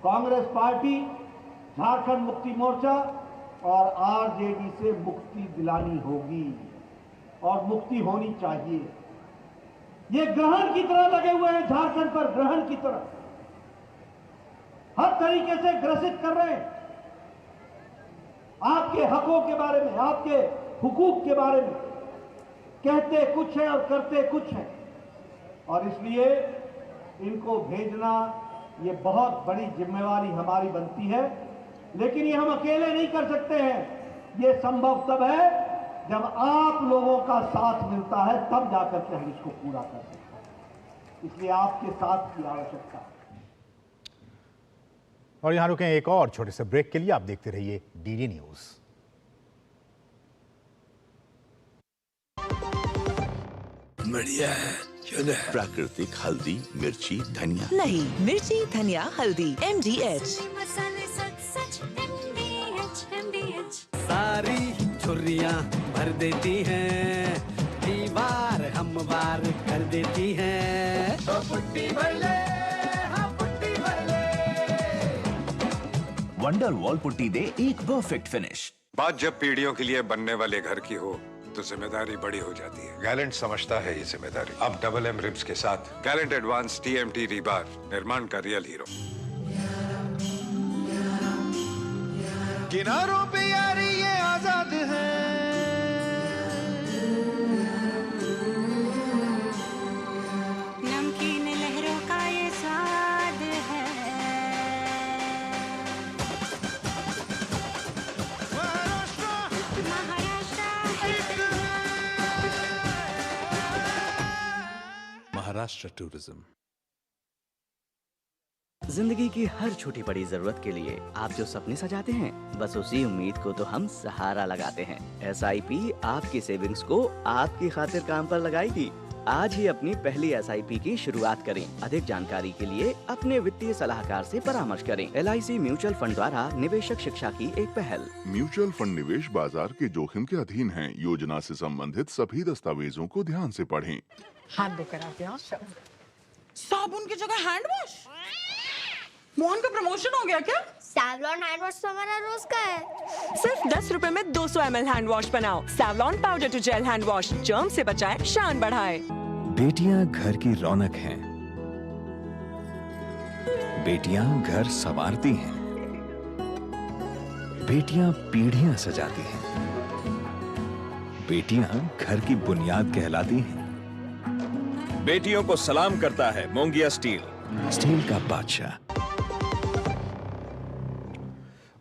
कांग्रेस पार्टी, झारखंड मुक्ति मोर्चा और आरजेडी से मुक्ति दिलानी होगी और मुक्ति होनी चाहिए। ये ग्रहण की तरह लगे हुए हैं, झारखंड पर ग्रहण की तरह हर तरीके से ग्रसित कर रहे हैं। आपके हकों के बारे में, आपके हुकूक के बारे में कहते कुछ है और करते कुछ है, और इसलिए इनको भेजना ये बहुत बड़ी जिम्मेवारी हमारी बनती है। लेकिन ये हम अकेले नहीं कर सकते हैं। ये संभव तब है जब आप लोगों का साथ मिलता है, तब जाकर के हम इसको पूरा कर सकते हैं। इसलिए आपके साथ की आवश्यकता है। और यहां रुकें एक और छोटे से ब्रेक के लिए। आप देखते रहिए डीडी न्यूज। बढ़िया है। प्राकृतिक हल्दी, मिर्ची, धनिया। नहीं, मिर्ची, धनिया, हल्दी, MDH। सारी छुर्रियाँ भर देती हैं, दीवार हमवार कर देती हैं। तो पुट्टी भर ले, हाँ पुट्टी भर ले। वंडर वॉल पुट्टी दे एक परफेक्ट फिनिश। बात जब पीढ़ियों के लिए बनने वाले घर की हो तो जिम्मेदारी बड़ी हो जाती है। गैलेंट समझता है ये जिम्मेदारी। अब डबल एम रिब्स के साथ गैलेंट एडवांस TMT रीबार, निर्माण का रियल हीरो। किनारों पे यारी ये आजाद है, नमकीन लहरों का ये स्वाद है। महाराष्ट्र टूरिज्म। जिंदगी की हर छोटी बड़ी जरूरत के लिए आप जो सपने सजाते हैं, बस उसी उम्मीद को तो हम सहारा लगाते हैं। SIP आपकी सेविंग्स को आपकी खातिर काम पर लगाएगी। आज ही अपनी पहली SIP की शुरुआत करें। अधिक जानकारी के लिए अपने वित्तीय सलाहकार से परामर्श करें। LIC म्यूचुअल फंड द्वारा निवेशक शिक्षा की एक पहल। म्यूचुअल फंड निवेश बाजार के जोखिम के अधीन है। योजना से संबंधित सभी दस्तावेजों को ध्यान से पढ़ें। हाथ धो कर आते हैं। साबुन की जगह हैंड वॉश। मोहन का प्रमोशन हो गया क्या? सैवलॉन हैंड वॉश तो हमारा रोज का है। सिर्फ 10 रुपए में 200 ml हैंड वॉश बनाओ। Savlon powder to gel hand wash, germ से बचाए, शान बढ़ाए। बेटियां घर की रौनक हैं। बेटियां घर संवारती हैं। बेटियां पीढ़ियां सजाती हैं। बेटियां घर की बुनियाद कहलाती हैं। बेटियों को सलाम करता है मोंगिया स्टील, स्टील का बादशाह।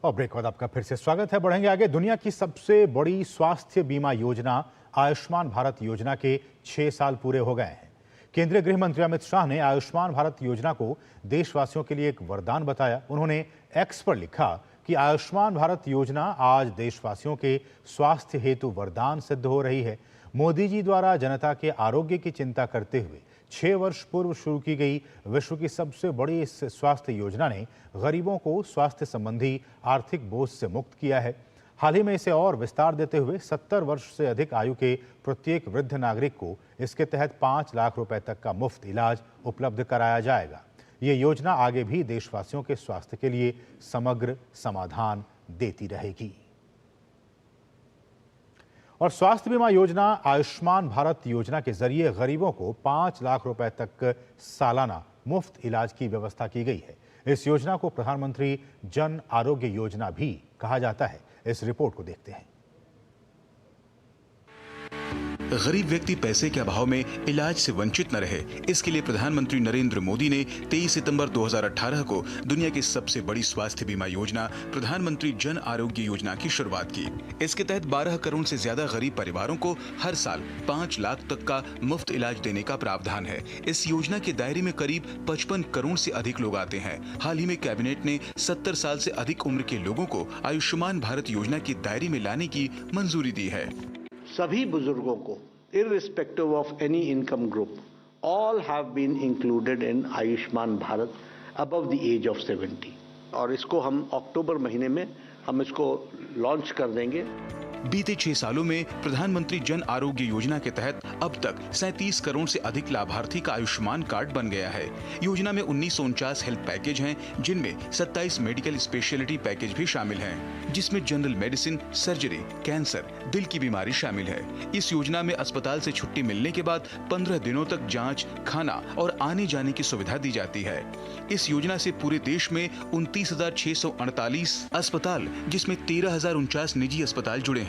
और ब्रेक बाद आपका फिर से स्वागत है। बढ़ेंगे आगे। दुनिया की सबसे बड़ी स्वास्थ्य बीमा योजना आयुष्मान भारत योजना के 6 साल पूरे हो गए हैं। केंद्रीय गृह मंत्री अमित शाह ने आयुष्मान भारत योजना को देशवासियों के लिए एक वरदान बताया। उन्होंने X पर लिखा कि आयुष्मान भारत योजना आज देशवासियों के स्वास्थ्य हेतु वरदान सिद्ध हो रही है। मोदी जी द्वारा जनता के आरोग्य की चिंता करते हुए 6 वर्ष पूर्व शुरू की गई विश्व की सबसे बड़ी इस स्वास्थ्य योजना ने गरीबों को स्वास्थ्य संबंधी आर्थिक बोझ से मुक्त किया है। हाल ही में इसे और विस्तार देते हुए 70 वर्ष से अधिक आयु के प्रत्येक वृद्ध नागरिक को इसके तहत 5 लाख रुपए तक का मुफ्त इलाज उपलब्ध कराया जाएगा। ये योजना आगे भी देशवासियों के स्वास्थ्य के लिए समग्र समाधान देती रहेगी। और स्वास्थ्य बीमा योजना आयुष्मान भारत योजना के जरिए गरीबों को 5 लाख रुपए तक सालाना मुफ्त इलाज की व्यवस्था की गई है। इस योजना को प्रधानमंत्री जन आरोग्य योजना भी कहा जाता है। इस रिपोर्ट को देखते हैं। गरीब व्यक्ति पैसे के अभाव में इलाज से वंचित न रहे, इसके लिए प्रधानमंत्री नरेंद्र मोदी ने 23 सितंबर 2018 को दुनिया की सबसे बड़ी स्वास्थ्य बीमा योजना प्रधानमंत्री जन आरोग्य योजना की शुरुआत की। इसके तहत 12 करोड़ से ज्यादा गरीब परिवारों को हर साल 5 लाख तक का मुफ्त इलाज देने का प्रावधान है। इस योजना के दायरे में करीब 55 करोड़ से अधिक लोग आते हैं। हाल ही में कैबिनेट ने 70 साल से अधिक उम्र के लोगों को आयुष्मान भारत योजना के दायरे में लाने की मंजूरी दी है। सभी बुजुर्गों को irrespective of any income group all have been included in Ayushman Bharat above the age of 70 और इसको हम अक्टूबर महीने में हम इसको लॉन्च कर देंगे। बीते 6 सालों में प्रधानमंत्री जन आरोग्य योजना के तहत अब तक 37 करोड़ से अधिक लाभार्थी का आयुष्मान कार्ड बन गया है। योजना में 1949 हेल्थ पैकेज हैं, जिनमें 27 मेडिकल स्पेशलिटी पैकेज भी शामिल हैं, जिसमें जनरल मेडिसिन, सर्जरी, कैंसर, दिल की बीमारी शामिल है। इस योजना में अस्पताल से छुट्टी मिलने के बाद 15 दिनों तक जाँच, खाना और आने जाने की सुविधा दी जाती है। इस योजना से पूरे देश में 29,648 अस्पताल, जिसमें 13,049 निजी अस्पताल जुड़े हैं।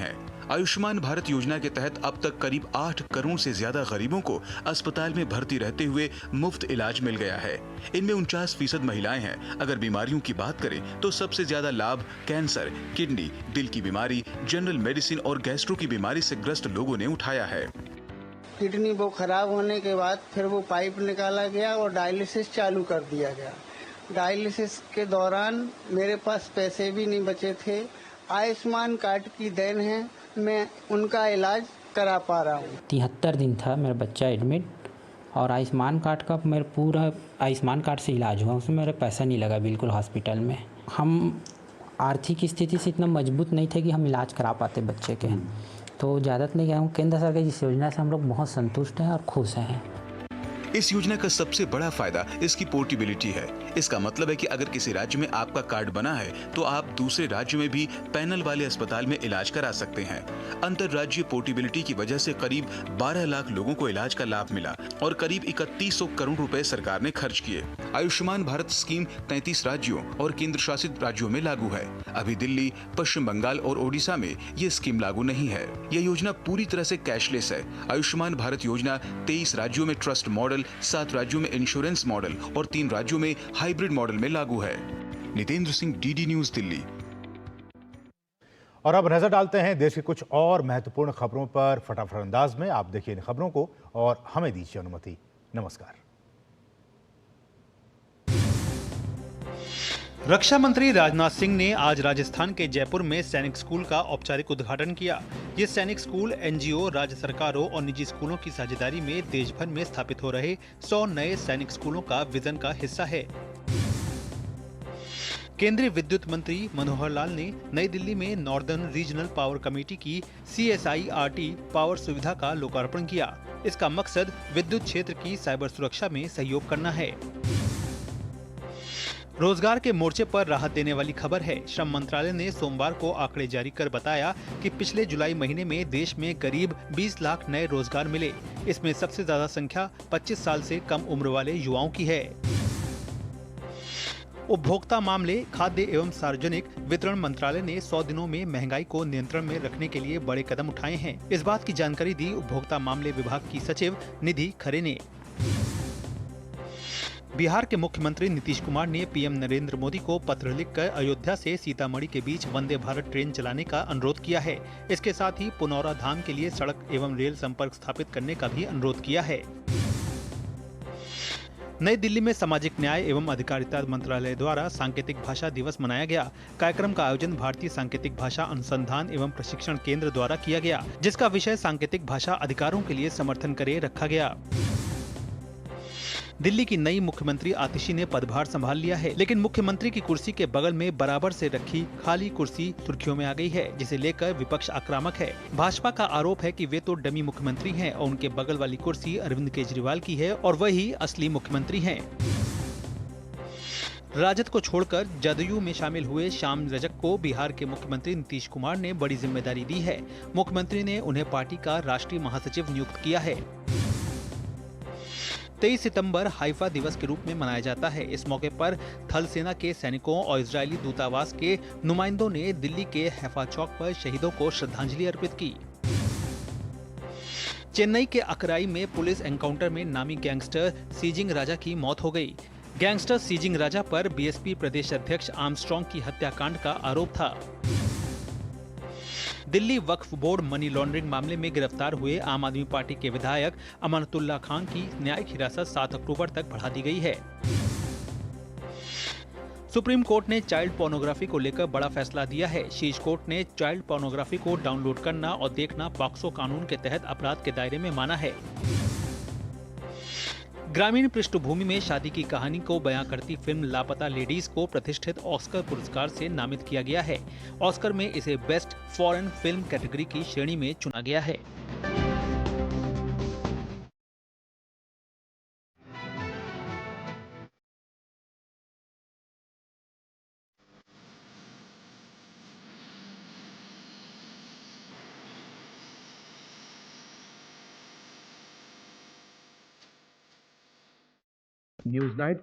आयुष्मान भारत योजना के तहत अब तक करीब 8 करोड़ से ज्यादा गरीबों को अस्पताल में भर्ती रहते हुए मुफ्त इलाज मिल गया है। इनमें 49% महिलाएं हैं। अगर बीमारियों की बात करें तो सबसे ज्यादा लाभ कैंसर, किडनी, दिल की बीमारी, जनरल मेडिसिन और गैस्ट्रो की बीमारी से ग्रस्त लोगों ने उठाया है। किडनी वो खराब होने के बाद फिर वो पाइप निकाला गया और डायलिसिस चालू कर दिया गया। डायलिसिस के दौरान मेरे पास पैसे भी नहीं बचे थे। आयुष्मान कार्ड की देन है, मैं उनका इलाज करा पा रहा हूँ। 73 दिन था मेरा बच्चा एडमिट और आयुष्मान कार्ड का मेरा पूरा आयुष्मान कार्ड से इलाज हुआ, उसमें मेरा पैसा नहीं लगा बिल्कुल हॉस्पिटल में। हम आर्थिक स्थिति से इतना मजबूत नहीं थे कि हम इलाज करा पाते बच्चे के, तो ज़्यादातर नहीं गया हूँ। केंद्र सरकार की इस योजना से हम लोग बहुत संतुष्ट हैं और खुश हैं। इस योजना का सबसे बड़ा फायदा इसकी पोर्टेबिलिटी है। इसका मतलब है कि अगर किसी राज्य में आपका कार्ड बना है तो आप दूसरे राज्य में भी पैनल वाले अस्पताल में इलाज करा सकते हैं। अंतर्राज्यीय पोर्टेबिलिटी की वजह से करीब 12 लाख लोगों को इलाज का लाभ मिला और करीब 3100 करोड़ रुपए सरकार ने खर्च किए। आयुष्मान भारत स्कीम 33 राज्यों और केंद्र शासित राज्यों में लागू है। अभी दिल्ली, पश्चिम बंगाल और ओडिशा में ये स्कीम लागू नहीं है। यह योजना पूरी तरह से कैशलेस है। आयुष्मान भारत योजना 23 राज्यों में ट्रस्ट मॉडल, 7 राज्यों में इंश्योरेंस मॉडल और 3 राज्यों में हाइब्रिड मॉडल में लागू है। Nitendra Singh, DD news, Delhi. और अब नजर डालते हैं देश की कुछ और महत्वपूर्ण खबरों पर फटाफट अंदाज में। आप देखिए इन खबरों को और हमें दीजिए अनुमति। नमस्कार। रक्षा मंत्री राजनाथ सिंह ने आज राजस्थान के जयपुर में सैनिक स्कूल का औपचारिक उद्घाटन किया। ये सैनिक स्कूल एनजीओ, राज्य सरकारों और निजी स्कूलों की साझेदारी में देश भर में स्थापित हो रहे 100 नए सैनिक स्कूलों का विजन का हिस्सा है। केंद्रीय विद्युत मंत्री मनोहर लाल ने नई दिल्ली में नॉर्दर्न रीजनल पावर कमेटी की CSIRT पावर सुविधा का लोकार्पण किया। इसका मकसद विद्युत क्षेत्र की साइबर सुरक्षा में सहयोग करना है। रोजगार के मोर्चे पर राहत देने वाली खबर है। श्रम मंत्रालय ने सोमवार को आंकड़े जारी कर बताया कि पिछले जुलाई महीने में देश में करीब 20 लाख नए रोजगार मिले। इसमें सबसे ज्यादा संख्या 25 साल से कम उम्र वाले युवाओं की है। उपभोक्ता मामले, खाद्य एवं सार्वजनिक वितरण मंत्रालय ने 100 दिनों में महंगाई को नियंत्रण में रखने के लिए बड़े कदम उठाए हैं। इस बात की जानकारी दी उपभोक्ता मामले विभाग की सचिव निधि खरे ने। बिहार के मुख्यमंत्री नीतीश कुमार ने पीएम नरेंद्र मोदी को पत्र लिखकर अयोध्या से सीतामढ़ी के बीच वंदे भारत ट्रेन चलाने का अनुरोध किया है। इसके साथ ही पुनौरा धाम के लिए सड़क एवं रेल संपर्क स्थापित करने का भी अनुरोध किया है। नई दिल्ली में सामाजिक न्याय एवं अधिकारिता मंत्रालय द्वारा सांकेतिक भाषा दिवस मनाया गया। कार्यक्रम का आयोजन भारतीय सांकेतिक भाषा अनुसंधान एवं प्रशिक्षण केंद्र द्वारा किया गया, जिसका विषय सांकेतिक भाषा अधिकारों के लिए समर्थन करे रखा गया। दिल्ली की नई मुख्यमंत्री आतिशी ने पदभार संभाल लिया है, लेकिन मुख्यमंत्री की कुर्सी के बगल में बराबर से रखी खाली कुर्सी सुर्खियों में आ गई है, जिसे लेकर विपक्ष आक्रामक है। भाजपा का आरोप है कि वे तो डमी मुख्यमंत्री हैं और उनके बगल वाली कुर्सी अरविंद केजरीवाल की है और वही असली मुख्यमंत्री हैं। राजद को छोड़कर जदयू में शामिल हुए श्याम रजक को बिहार के मुख्यमंत्री नीतीश कुमार ने बड़ी जिम्मेदारी दी है। मुख्यमंत्री ने उन्हें पार्टी का राष्ट्रीय महासचिव नियुक्त किया है। 23 सितंबर हाइफा दिवस के रूप में मनाया जाता है। इस मौके पर थल सेना के सैनिकों और इजरायली दूतावास के नुमाइंदों ने दिल्ली के हैफा चौक पर शहीदों को श्रद्धांजलि अर्पित की। चेन्नई के अकराई में पुलिस एनकाउंटर में नामी गैंगस्टर सीजिंग राजा की मौत हो गई। गैंगस्टर सीजिंग राजा पर बीएसपी प्रदेश अध्यक्ष आर्मस्ट्रॉन्ग की हत्याकांड का आरोप था। Delhi Waqf board money laundering मामले में गिरफ्तार हुए आम आदमी पार्टी के विधायक अमानतुल्लाह खान की न्यायिक हिरासत 7 अक्टूबर तक बढ़ा दी गई है। सुप्रीम कोर्ट ने चाइल्ड पोर्नोग्राफी को लेकर बड़ा फैसला दिया है। शीर्ष कोर्ट ने चाइल्ड पोर्नोग्राफी को डाउनलोड करना और देखना पॉक्सो कानून के तहत अपराध के दायरे में माना है। ग्रामीण पृष्ठभूमि में शादी की कहानी को बयां करती फिल्म लापता लेडीज को प्रतिष्ठित ऑस्कर पुरस्कार से नामित किया गया है। ऑस्कर में इसे बेस्ट फॉरेन फिल्म कैटेगरी की श्रेणी में चुना गया है। News night